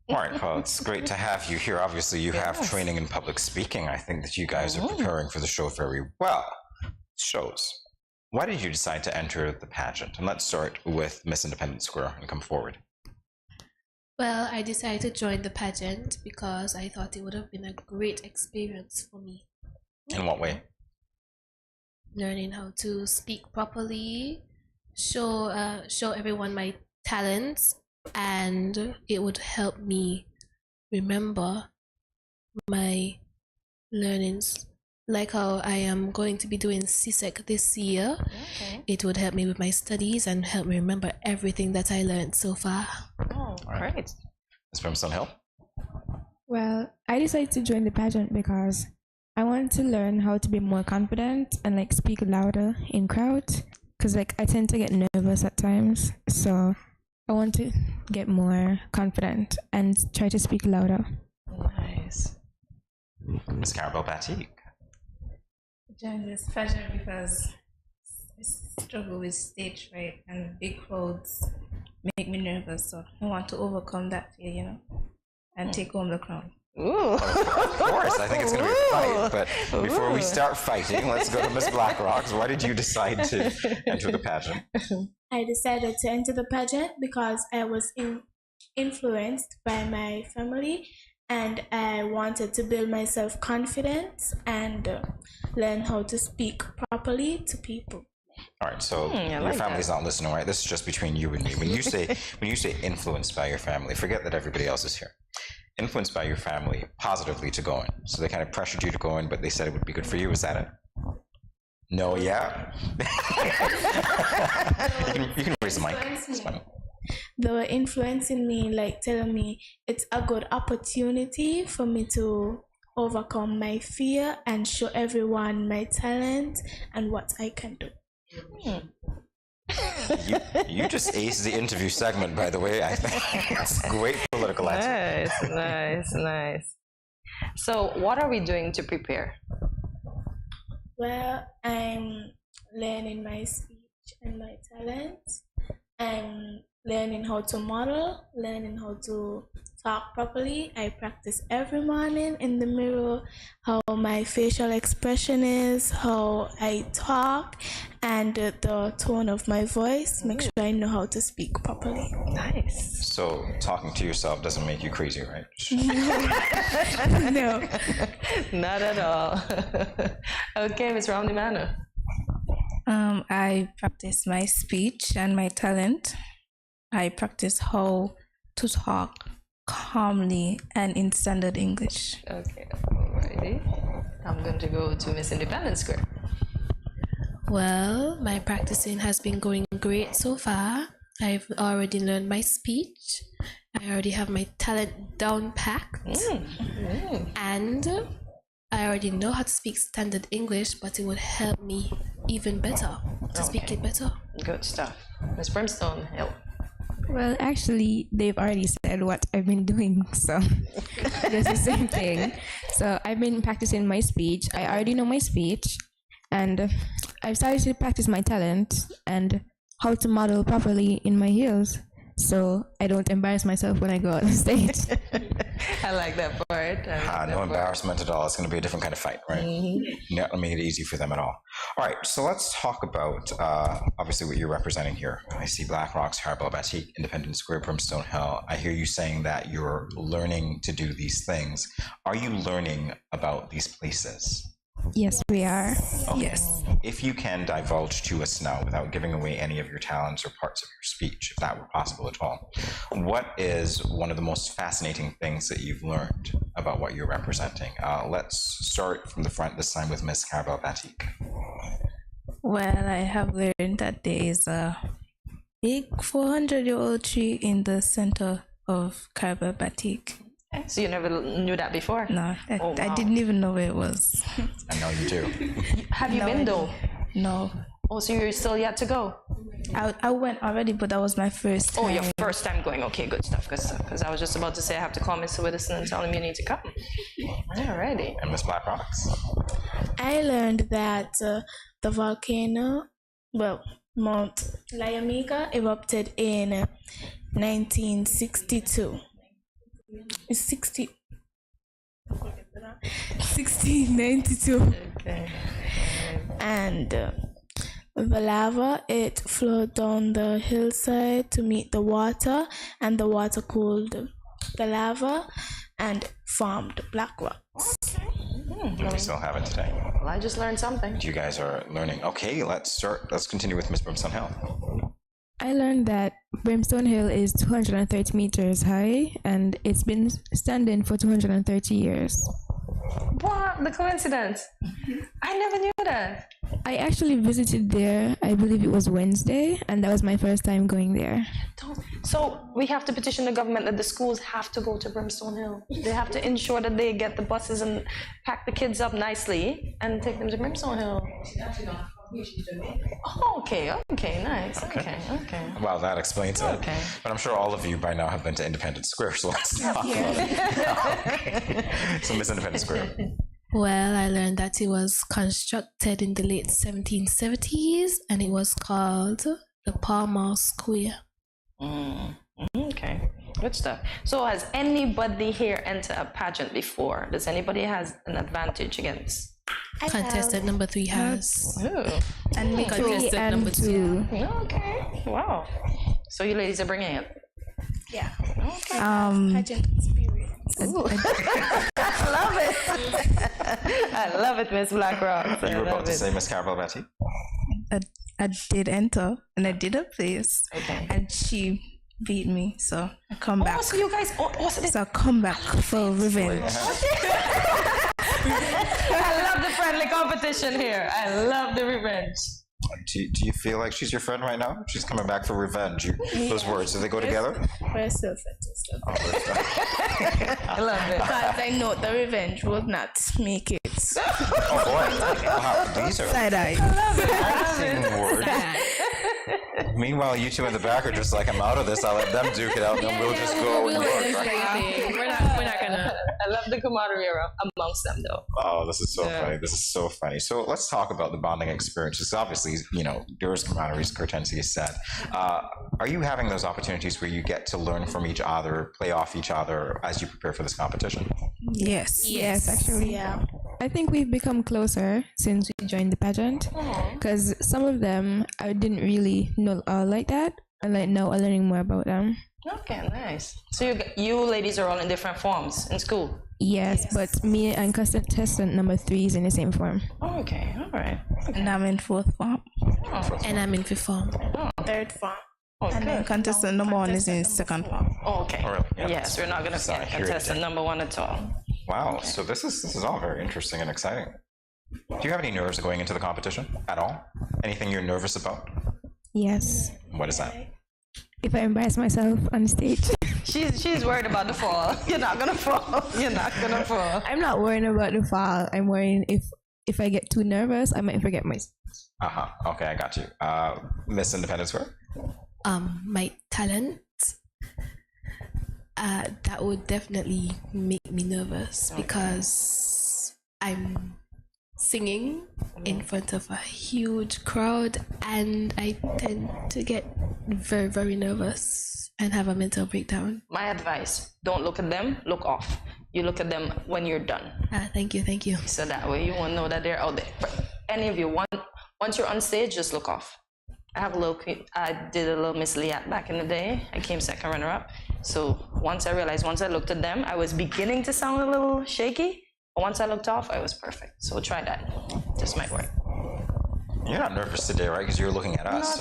S1: All right, well, it's great to have you here. Obviously, you have training in public speaking. I think that you guys are preparing for the show very well. Shows. Why did you decide to enter the pageant? And let's start with Miss Independence Square and come forward.
S19: Well, I decided to join the pageant because I thought it would have been a great experience for me.
S1: In what way?
S19: Learning how to speak properly, show everyone my talents, and it would help me remember my learnings. Like how I am going to be doing CSEC this year, it would help me with my studies and help me remember everything that I learned so far.
S2: Oh, great.
S1: Ms. Brimstone Hill?
S21: Well, I decided to join the pageant because I want to learn how to be more confident and like speak louder in crowds, because like I tend to get nervous at times. So I want to get more confident and try to speak louder.
S2: Nice.
S1: Ms. Carabel Batik.
S20: Join this pageant because I struggle with stage fright and big crowds make me nervous. So I want to overcome that fear, you know, and take home the crown.
S2: Ooh.
S1: Of course, I think it's going to be a fight. But before we start fighting, let's go to Ms. Blackrocks. Why did you decide to enter the pageant?
S6: I decided to enter the pageant because I was influenced by my family, and I wanted to build my self-confidence and learn how to speak properly to people.
S1: All right, so your family's not listening, right? This is just between you and me. When you say influenced by your family, forget that everybody else is here. Influenced by your family positively to go in. So they kind of pressured you to go in, but they said it would be good for you. Is that it? No, yeah. you can raise the mic. It's fine.
S6: They were influencing me, like telling me it's a good opportunity for me to overcome my fear and show everyone my talent and what I can do.
S1: You just aced the interview segment, by the way. I think it's a great political answer.
S2: Nice. So what are we doing to prepare?
S6: Well, I'm learning my speech and my talent. I'm learning how to model, learning how to talk properly. I practice every morning in the mirror how my facial expression is, how I talk, and the tone of my voice. Make sure I know how to speak properly.
S2: Nice.
S1: So talking to yourself doesn't make you crazy, right?
S6: No.
S2: Not at all. Okay, Ms. Romney Manu.
S20: I practice my speech and my talent. I practice how to talk calmly and in standard English.
S2: Okay, alrighty. I'm going to go to Miss Independence Square.
S19: Well, my practicing has been going great so far. I've already learned my speech. I already have my talent down packed. And I already know how to speak standard English, but it would help me even better to speak it better.
S2: Good stuff. Miss Brimstone Hill.
S21: Well, actually, they've already said what I've been doing, so it's the same thing. So I've been practicing my speech. I already know my speech, and I've started to practice my talent and how to model properly in my heels, so I don't embarrass myself when I go on the stage.
S2: I like that part.
S1: No embarrassment at all. It's going to be a different kind of fight, right? Not make it easy for them at all. All right, so let's talk about obviously what you're representing here. I see Black Rocks, Carabel Batik, Independence Square, Brimstone Hill. I hear you saying that you're learning to do these things. Are you learning about these places?
S21: Yes, we are.
S1: Okay.
S21: Yes.
S1: If you can divulge to us now, without giving away any of your talents or parts of your speech, if that were possible at all, what is one of the most fascinating things that you've learned about what you're representing? Let's start from the front this time with Ms. Carabel Batik.
S20: Well, I have learned that there is a big 400-year-old tree in the center of Carabel Batik.
S2: So you never knew that before?
S20: No, I didn't even know where it was.
S1: I know you do.
S2: Have you been though?
S20: No.
S2: Oh, so you're still yet to go?
S20: I went already, but that was my first time.
S2: Oh, your first time going. Okay, good stuff. Because I was just about to say I have to call Mr. Widdowson and tell him you need to come. Alrighty.
S1: And Ms. Black Rocks?
S6: I learned that the volcano, Mount Layamiga, erupted in 1962. 1692.
S2: Okay.
S6: And the lava, it flowed down the hillside to meet the water, and the water cooled the lava and formed black rocks.
S1: Do we still have it today?
S2: Well, I just learned something.
S1: You guys are learning. Okay, let's continue with Ms. Brimstone Hill.
S21: I learned that Brimstone Hill is 230 meters high, and it's been standing for 230 years.
S2: What? The coincidence? I never knew that.
S21: I actually visited there, I believe it was Wednesday, and that was my first time going there.
S2: So we have to petition the government that the schools have to go to Brimstone Hill. They have to ensure that they get the buses and pack the kids up nicely and take them to Brimstone Hill. Oh, okay, nice. Okay.
S1: Well, that explains it.
S2: Okay.
S1: But I'm sure all of you by now have been to Independence Square, so let's talk about it. So Miss Independence Square.
S19: Well, I learned that it was constructed in the late 1770s and it was called the Palmer Square.
S2: Okay, good stuff. So has anybody here entered a pageant before? Does anybody has an advantage against?
S19: Contestant number 3 has.
S21: And me
S19: contestant number 2.
S2: Okay, wow. So you ladies are bringing it?
S6: Yeah.
S2: Okay.
S6: Pageant experience.
S2: I love it. I love it, Miss Blackrock.
S1: You were about to say Miss Carol Betty?
S20: I did enter and I did a place.
S2: Okay.
S20: And she beat me, so I come back.
S2: So you guys,
S20: So I come back for revenge.
S2: I love the friendly competition here. I love the revenge.
S1: Do you feel like she's your friend right now? She's coming back for revenge. Those words, do they go together?
S6: We're still friends.
S2: I love it.
S6: Because I know the revenge would not make it.
S1: Oh boy. Wow, these are
S20: Side-eye.
S1: interesting words. Meanwhile, you two in the back are just like, I'm out of this. I'll let them duke it out, and then we'll just go.
S19: We're not gonna.
S2: I love the camaraderie amongst them, though.
S1: Oh, this is so funny. This is so funny. So let's talk about the bonding experiences. Obviously, there is camaraderie, as Hortensia said. Are you having those opportunities where you get to learn from each other, play off each other as you prepare for this competition?
S21: Yes, actually.
S6: Yeah.
S21: I think we've become closer since we joined the pageant, because some of them I didn't really know like that, and like now I'm learning more about them.
S2: Okay, nice. So you ladies are all in different forms in school?
S21: Yes, but me and contestant number 3 is in the same form.
S2: Oh, okay, all right.
S20: And I'm in 4th form.
S19: And I'm in 5th form.
S6: 3rd form.
S20: And then contestant number 1 is in 2nd form.
S2: Oh, okay.
S1: Oh, really? Yeah.
S2: Yes, we're not going to
S1: Sorry,
S2: get
S1: here it
S2: contestant
S1: is.
S2: number 1 at all.
S1: Wow. So this is all very interesting and exciting. Do you have any nerves going into the competition at all? Anything you're nervous about?
S21: Yes.
S1: What is that?
S21: If I embarrass myself on stage.
S2: She's worried about the fall. You're not gonna fall. You're not gonna fall.
S21: I'm not worrying about the fall. I'm worrying if I get too nervous, I might forget my.
S1: Okay, I got you. Miss Independence Square?
S19: My talent. That would definitely make me nervous because I'm singing in front of a huge crowd and I tend to get very, very nervous and have a mental breakdown.
S2: My advice, don't look at them, look off. You look at them when you're done.
S19: Thank you.
S2: So that way you won't know that they're out there. For any of you, once you're on stage, just look off. I did a little Miss Liat back in the day. I came second runner-up. So once I looked at them, I was beginning to sound a little shaky. But once I looked off, I was perfect. So try that. Just might work.
S1: You're not nervous today, right? Because you're looking at us.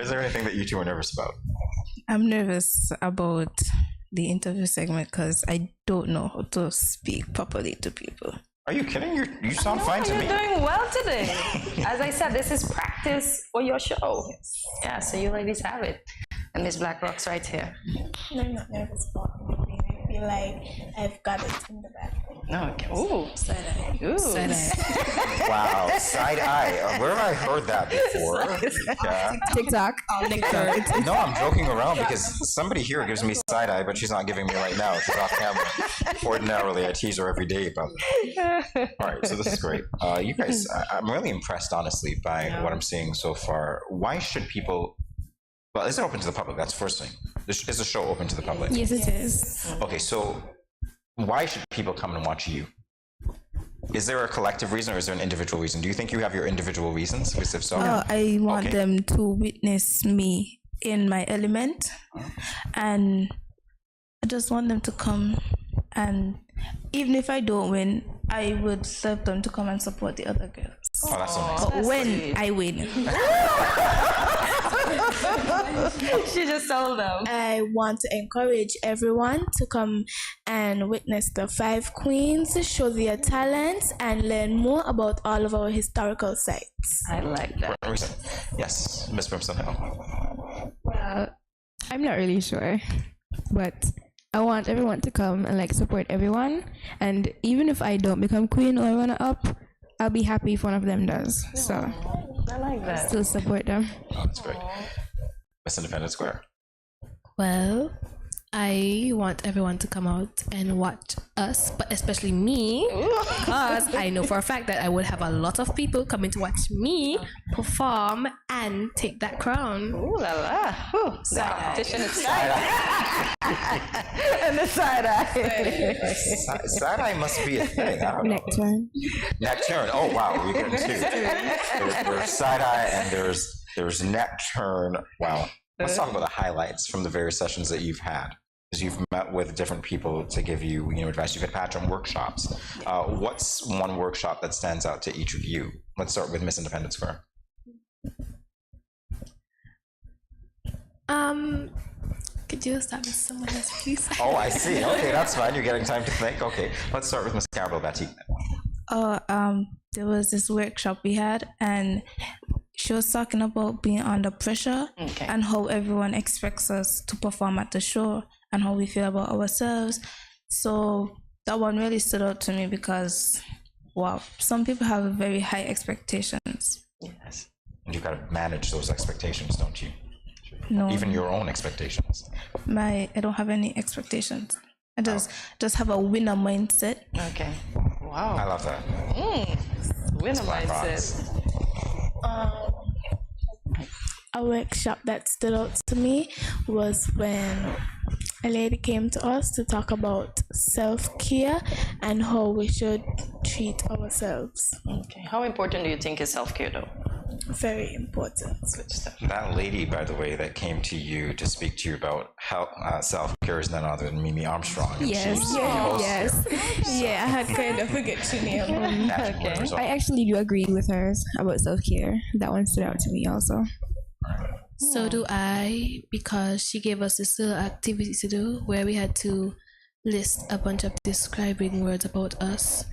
S1: Is there anything that you two are nervous about?
S20: I'm nervous about the interview segment because I don't know how to speak properly to people.
S1: Are you kidding? You sound fine to me.
S2: You're doing well today. As I said, this is practice for your show. Yeah, so you ladies have it. And Miss Blackrock's right here.
S6: No, I'm not nervous about anything. I feel like I've got it in the back.
S2: Okay. Ooh.
S6: Side-eye.
S2: Ooh.
S6: Side-eye.
S1: Wow, side eye. Where have I heard that before? Yeah.
S21: TikTok.
S1: No, I'm joking around because somebody here gives me side eye, but she's not giving me right now. She's off camera. Ordinarily, I tease her every day about it. All right, so this is great. You guys, I'm really impressed, honestly, by what I'm seeing so far. Why should people? Well, is it open to the public? That's the first thing. Is the show open to the public?
S21: Yes, it is.
S1: Okay, so why should people come and watch you? Is there a collective reason or is there an individual reason? Do you think you have your individual reasons? If so,
S20: I want them to witness me in my element, and I just want them to come. And even if I don't win, I would love them to come and support the other girls.
S1: Oh, that's so nice.
S20: But when I win,
S2: She just told them.
S6: I want to encourage everyone to come and witness the 5 queens, show their talents, and learn more about all of our historical sites.
S2: I like that.
S1: Yes, Miss Brimstone Hill.
S21: Well, I'm not really sure, but I want everyone to come and like support everyone. And even if I don't become queen or runner up, I'll be happy if one of them does. So
S2: I like that.
S21: Still support them.
S1: Oh, that's great. Miss Independent Square.
S19: Well, I want everyone to come out and watch us, but especially me, because I know for a fact that I would have a lot of people coming to watch me perform and take that crown.
S2: Ooh la la. Ooh, the competition is side-eye. And the side-eye.
S1: Side-eye must be a thing. I don't know.
S21: Nectarine.
S1: Nectarine. Oh wow, we get two. There's side-eye and there's nectarine. Wow. Let's talk about the highlights from the various sessions that you've had. Because you've met with different people to give you, advice. You've had pattern workshops. What's one workshop that stands out to each of you? Let's start with Miss Independent Square.
S19: Could you start with someone else, please?
S1: Oh, I see. Okay, that's fine. You're getting time to think. Okay, let's start with Miss Gabrielle Batik.
S6: There was this workshop we had, and she was talking about being under pressure and how everyone expects us to perform at the show and how we feel about ourselves. So that one really stood out to me because, wow, some people have very high expectations.
S1: Yes. And you've got to manage those expectations, don't you?
S6: No.
S1: Even your own expectations.
S6: I don't have any expectations. I just have a winner mindset.
S2: Okay. Wow.
S1: I love that.
S2: Winner mindset.
S6: A workshop that stood out to me was when a lady came to us to talk about self-care and how we should treat ourselves.
S2: Okay. How important do you think is self-care though?
S6: Very important.
S2: Good stuff.
S1: That lady, by the way, that came to you to speak to you about how self-care is none other than Mimi Armstrong.
S21: Yes. Yeah, I had kind of forget your name.
S1: Okay.
S21: I actually do agree with hers about self-care. That one stood out to me also.
S19: So do I, because she gave us this little activity to do where we had to list a bunch of describing words about us.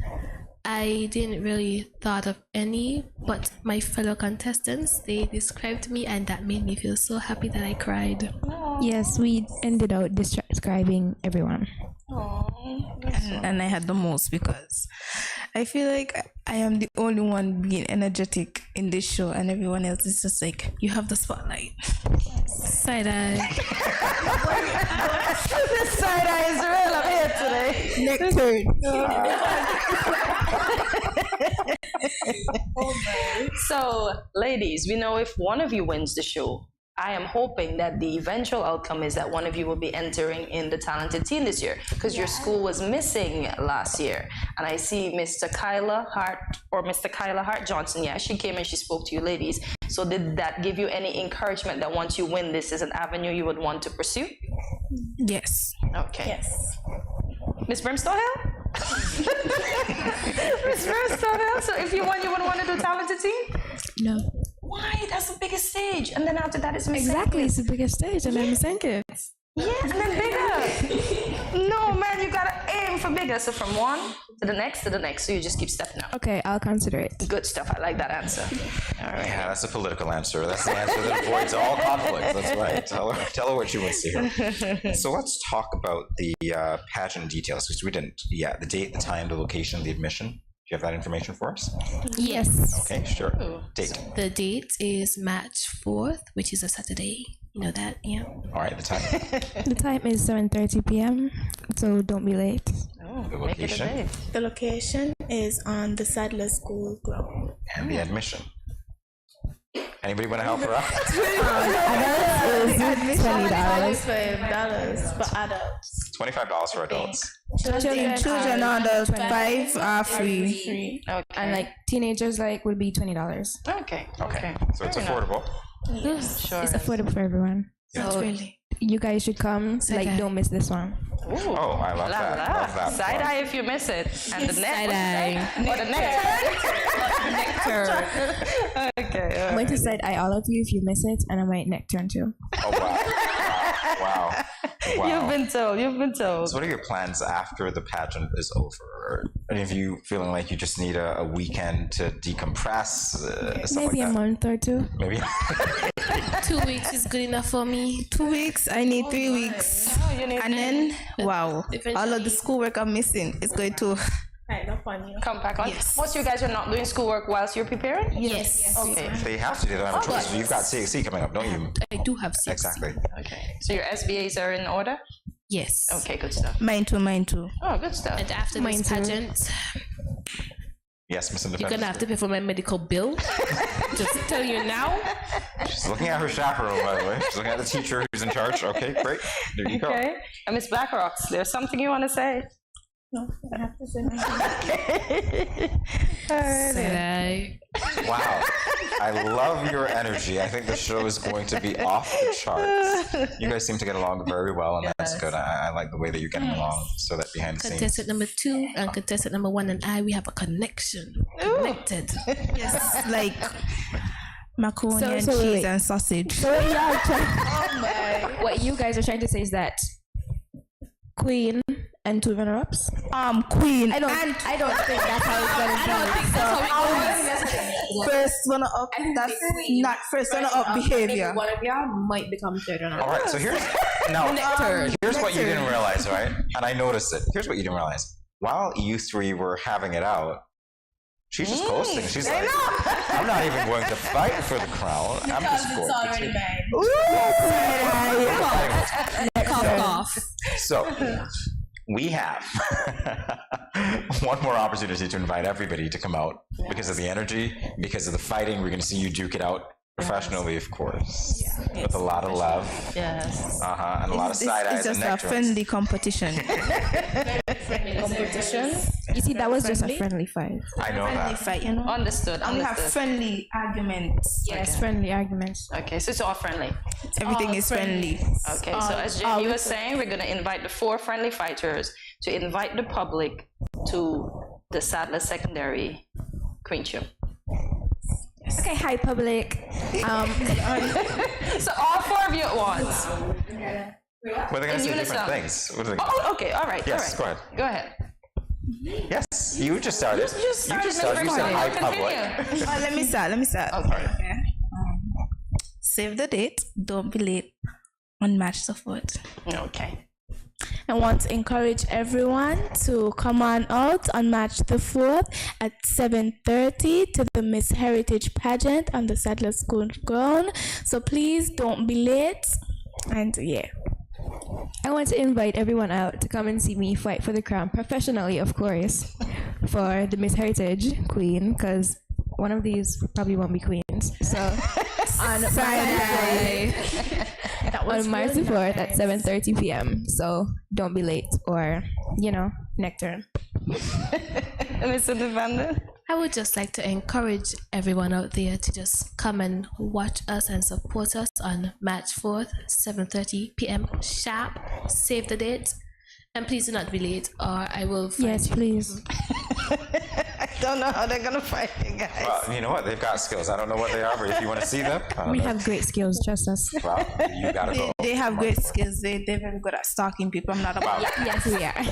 S19: I didn't really thought of any, but my fellow contestants, they described me, and that made me feel so happy that I cried.
S21: Yes, we ended out describing everyone.
S6: And I had the most because I feel like I am the only one being energetic in this show, and everyone else is just like, you have the spotlight.
S19: Side-eye.
S2: The side-eye is real up here today. So, ladies, we know if one of you wins the show, I am hoping that the eventual outcome is that one of you will be entering in the talented teen this year, because your school was missing last year. And I see Mr. Kyla Hart Johnson. Yeah, she came and she spoke to you ladies. So did that give you any encouragement that once you win, this is an avenue you would want to pursue?
S6: Yes.
S2: Okay.
S6: Yes.
S2: Miss Brimstone Hill? Miss Brimstone Hill? So if you won, you wouldn't want to do talented teen?
S21: No.
S2: Why? That's the biggest stage. And then after that is Miss
S21: Exactly,
S2: St.
S21: it's the biggest stage, and then St. Kitts.
S2: Yes, and then bigger. No, man, you gotta aim for bigger. So from one to the next, so you just keep stepping up.
S21: Okay, I'll consider it.
S2: Good stuff. I like that answer. All right.
S1: Yeah, that's a political answer. That's the answer that avoids all conflict. That's right. Tell her what she wants to hear. So let's talk about the pageant details, because we didn't. Yeah, the date, the time, the location, the admission. Do you have that information for us?
S19: Yes.
S1: Okay, sure. Date.
S19: The date is March 4th, which is a Saturday. You know that, yeah.
S1: All right, the time.
S21: The time is 7:30 p.m., so don't be late.
S2: Oh,
S1: the location.
S6: The location is on the Sadler School ground.
S1: And the admission. Anybody want to help her out?
S6: $25 for adults.
S1: $25 for adults.
S6: Children under 5 are free.
S2: Okay.
S21: And like teenagers would be $20.
S2: Okay.
S1: So it's affordable.
S21: Yes,
S2: sure.
S21: It's affordable for everyone.
S1: So
S21: you guys should come. Don't miss this one.
S2: Ooh.
S1: Oh, I love that. Love that.
S2: Side eye if you miss it. And the next
S19: side eye.
S2: Or the next
S21: nectar.
S2: Okay.
S21: I'm going to side eye all of you if you miss it, and I might nectar too.
S1: Oh, wow.
S2: You've been told.
S1: So what are your plans after the pageant is over? Any of you feeling like you just need a weekend to decompress?
S21: Maybe a month or two.
S1: Maybe.
S19: 2 weeks is good enough for me.
S20: 2 weeks, I need 3 weeks. And then, wow, all of the schoolwork I'm missing is going to
S2: come back on.
S20: Yes.
S2: Most of you guys are not doing schoolwork whilst you're preparing?
S20: Yes.
S2: Okay.
S1: They have to. They don't have a choice. You've got CXC coming up, don't you?
S19: I do have 6.
S1: Exactly.
S2: Okay. So your SBAs are in order?
S19: Yes.
S2: Okay, good stuff.
S20: Mine too.
S2: Oh, good stuff.
S19: And after this pageant,
S1: Yes, Miss
S19: you're
S1: Independent.
S19: gonna have to pay for my medical bill. Just tell you now.
S1: She's looking at her chaperone, by the way. She's looking at the teacher who's in charge. Okay, great. There you go.
S2: Okay. And Miss Blackrocks, there's something you want to say?
S6: No, I have to say nothing.
S1: Wow. I love your energy. I think the show is going to be off the charts. You guys seem to get along very well, and that's good. I like the way that you're getting along, so that behind the scenes.
S19: Contestant number 2 and contestant number 1 and I, we have a connection. Connected.
S20: Yes, like macaroni and
S21: So
S20: cheese
S21: wait.
S20: and sausage.
S21: So what you guys are trying to say is that Queen and 2 runner-ups?
S20: Queen.
S21: I don't think that's how it's gonna be.
S20: I don't think that's how first runner up. That's not first runner up behavior.
S21: Maybe one of y'all might become 3rd runner-up.
S1: All right, so here's what you didn't realize, right? And I noticed it. Here's what you didn't realize. While you 3 were having it out, she's just coasting. She's like, I'm not even going to fight for the crown. I'm just going to. So, we have one more opportunity to invite everybody to come out because of the energy, because of the fighting. We're going to see you duke it out professionally, of course, with a lot of love.
S2: Yes.
S1: And a lot of side eyes
S20: It's
S1: and
S20: just a friendly competition.
S2: Competition.
S21: You see, that was just a friendly fight.
S1: I know
S20: Friendly
S1: that.
S20: fight, you know.
S2: Understood.
S20: And we have friendly arguments.
S21: Yes, friendly arguments.
S2: Okay, so it's all friendly.
S20: Everything is friendly.
S2: Okay, so as Jamie was saying, we're going to invite the 4 friendly fighters to invite the public to the Sadler Secondary Queenship.
S21: Okay, hi public.
S2: So all 4 of you at once.
S1: Well, they're going to say different things. What are they
S2: Oh, okay, all right.
S1: Yes,
S2: all right.
S1: go ahead. Yes, you just started. You said hi, public.
S20: Let me start.
S2: Okay.
S20: Save the date. Don't be late on March the 4th.
S2: Okay.
S6: I want to encourage everyone to come on out on March the 4th at 7:30 to the Miss Heritage pageant on the Sadler School ground. So please don't be late. And
S21: I want to invite everyone out to come and see me fight for the crown professionally, of course, for the Miss Heritage Queen, because one of these probably won't be queens. So on Friday, on March the 4th at 7:30 p.m. So don't be late, or nectar.
S2: Mr. Defender?
S19: I would just like to encourage everyone out there to just come and watch us and support us on March 4th, 7:30 p.m. sharp. Save the date. And please do not be late, or I will find you.
S21: Please.
S2: I don't know how they're going to fight you guys.
S1: Well, you know what? They've got skills. I don't know what they are, but if you want to see them,
S21: We have great skills, trust us.
S1: Well, you gotta go.
S20: They have great skills. They're very good at stalking people. I'm not about
S1: Wow.
S21: Yes, we are.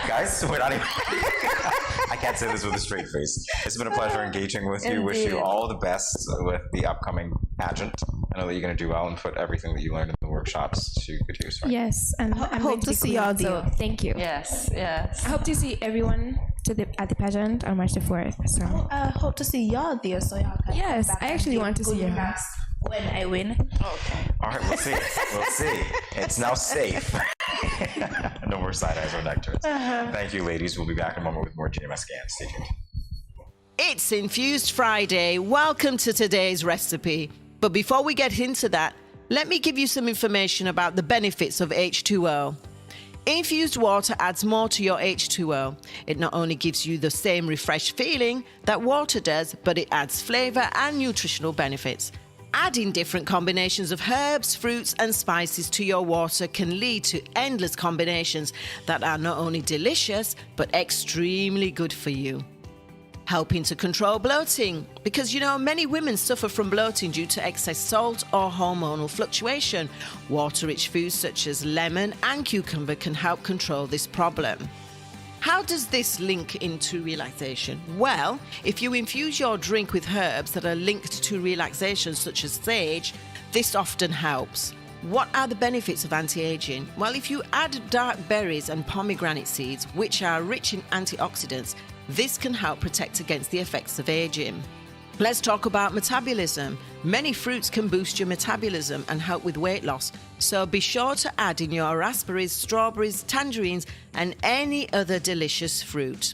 S1: Guys, we're not even. I can't say this with a straight face. It's been a pleasure engaging with you. Wish you all the best with the upcoming pageant. I know that you're going to do well and put everything that you learned in the workshops to good use. Right?
S21: Yes, and I
S20: hope to see y'all there.
S21: So thank you.
S2: Yes.
S21: I hope to see everyone at the pageant on March the 4th. So
S20: I hope to see y'all there, so y'all can.
S21: Yes, I actually want to see you.
S20: When I win.
S2: Okay.
S1: All right, we'll see. We'll see. It's now safe. No more side eyes or nectars. Thank you, ladies. We'll be back in a moment with more GMS scans. Stay tuned.
S17: It's Infused Friday. Welcome to today's recipe. But before we get into that, let me give you some information about the benefits of H2O. Infused water adds more to your H2O. It not only gives you the same refreshed feeling that water does, but it adds flavor and nutritional benefits. Adding different combinations of herbs, fruits, and spices to your water can lead to endless combinations that are not only delicious, but extremely good for you. Helping to control bloating, because many women suffer from bloating due to excess salt or hormonal fluctuation. Water-rich foods such as lemon and cucumber can help control this problem. How does this link into relaxation? Well, if you infuse your drink with herbs that are linked to relaxation, such as sage, this often helps. What are the benefits of anti-aging? Well, if you add dark berries and pomegranate seeds, which are rich in antioxidants, this can help protect against the effects of aging. Let's talk about metabolism. Many fruits can boost your metabolism and help with weight loss, so be sure to add in your raspberries, strawberries, tangerines, and any other delicious fruit.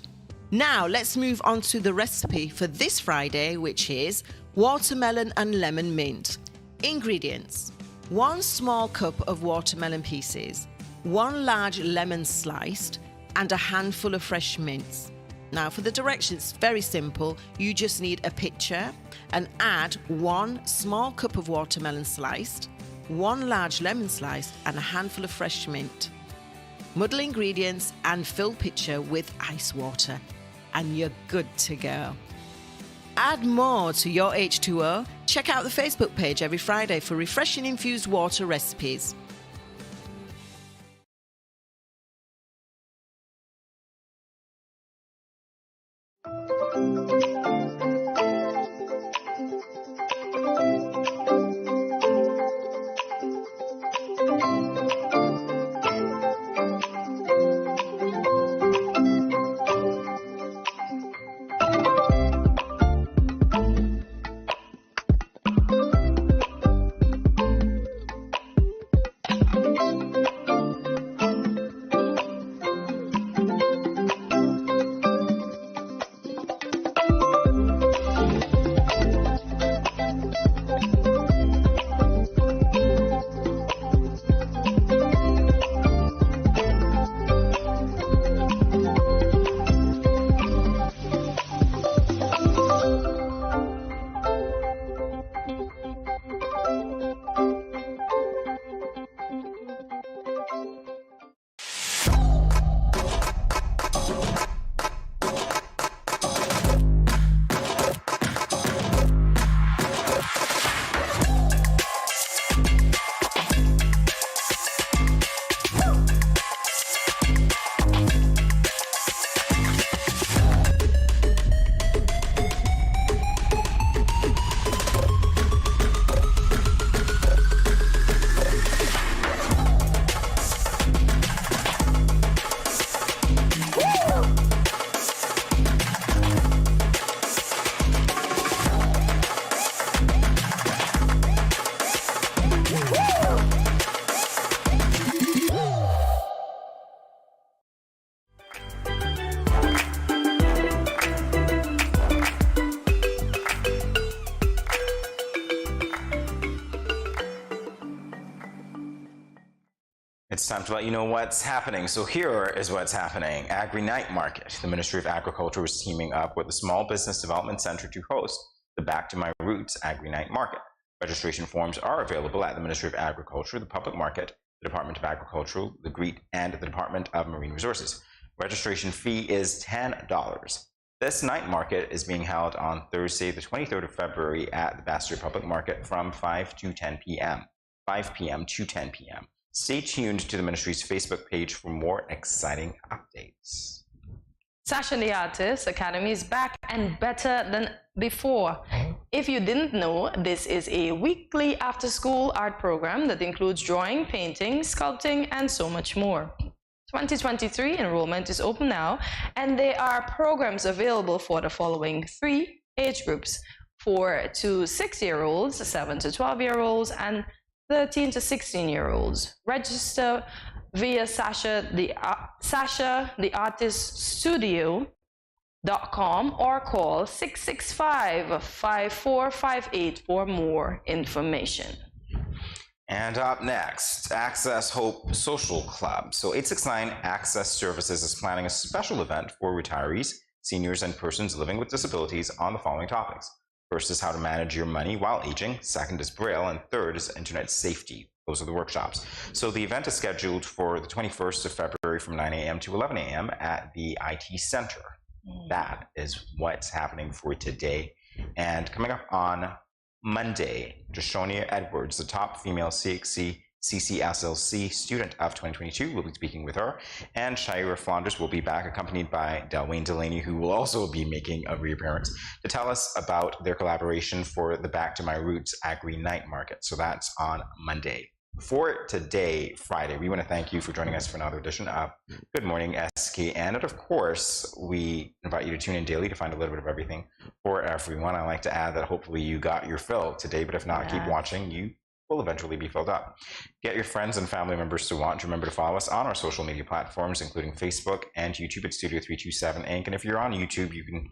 S17: Now, let's move on to the recipe for this Friday, which is watermelon and lemon mint. Ingredients: 1 small cup of watermelon pieces, 1 large lemon sliced, and a handful of fresh mints. Now, for the directions, very simple. You just need a pitcher and add 1 small cup of watermelon sliced, 1 large lemon sliced, and a handful of fresh mint. Muddle ingredients and fill pitcher with ice water, and you're good to go. Add more to your H2O. Check out the Facebook page every Friday for refreshing infused water recipes.
S1: It's time to let you know what's happening. So here is what's happening. Agri Night Market. The Ministry of Agriculture is teaming up with the Small Business Development Center to host the Back to My Roots Agri Night Market. Registration forms are available at the Ministry of Agriculture, the Public Market, the Department of Agriculture, the GREET, and the Department of Marine Resources. Registration fee is $10. This night market is being held on Thursday, the 23rd of February at the Bastyr Public Market from 5 to 10 p.m. 5 p.m. to 10 p.m. Stay tuned to the Ministry's Facebook page for more exciting updates.
S2: Sasha the Artist Academy is back and better than before. If you didn't know, this is a weekly after-school art program that includes drawing, painting, sculpting, and so much more. 2023 enrollment is open now, and there are programs available for the following 3 age groups: 4 to 6-year-olds, 7 to 12-year-olds, and 13 to 16-year-olds. Register via Sasha the Artist Studio.com or call 665-5458 for more information.
S1: And up next, Access Hope Social Club. So 869 Access Services is planning a special event for retirees, seniors, and persons living with disabilities on the following topics. First is how to manage your money while aging. Second is Braille. And third is internet safety. Those are the workshops. So the event is scheduled for the 21st of February from 9 a.m. to 11 a.m. at the IT Center. That is what's happening for today. And coming up on Monday, Jashonia Edwards, the top female CCSLC student of 2022, will be speaking with her. And Shaira Flanders will be back, accompanied by Delwayne Delaney, who will also be making a reappearance, to tell us about their collaboration for the Back to My Roots Agri Night Market. So that's on Monday. For today, Friday, we want to thank you for joining us for another edition of Good Morning SKN. And of course, we invite you to tune in daily to find a little bit of everything for everyone. I like to add that hopefully you got your fill today, but if not, keep watching. You will eventually be filled up. Get your friends and family members to watch. Remember to follow us on our social media platforms, including Facebook and YouTube at Studio 327 Inc. And if you're on YouTube, you can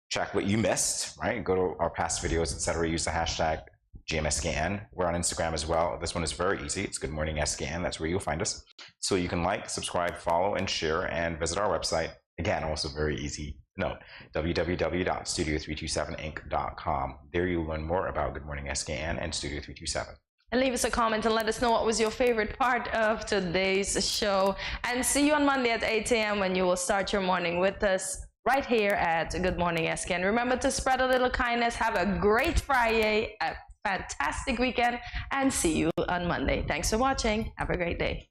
S1: check what you missed, right? Go to our past videos, etc. Use the hashtag GMSKN. We're on Instagram as well. This one is very easy. It's Good Morning SKN. That's where you'll find us. So you can like, subscribe, follow, and share, and visit our website. Again, also very easy to note, www.studio327inc.com. There you'll learn more about Good Morning SKN and Studio 327.
S2: And leave us a comment and let us know what was your favorite part of today's show. And see you on Monday at 8 a.m. when you will start your morning with us right here at Good Morning SKN. Remember to spread a little kindness. Have a great Friday, a fantastic weekend, and see you on Monday. Thanks for watching. Have a great day.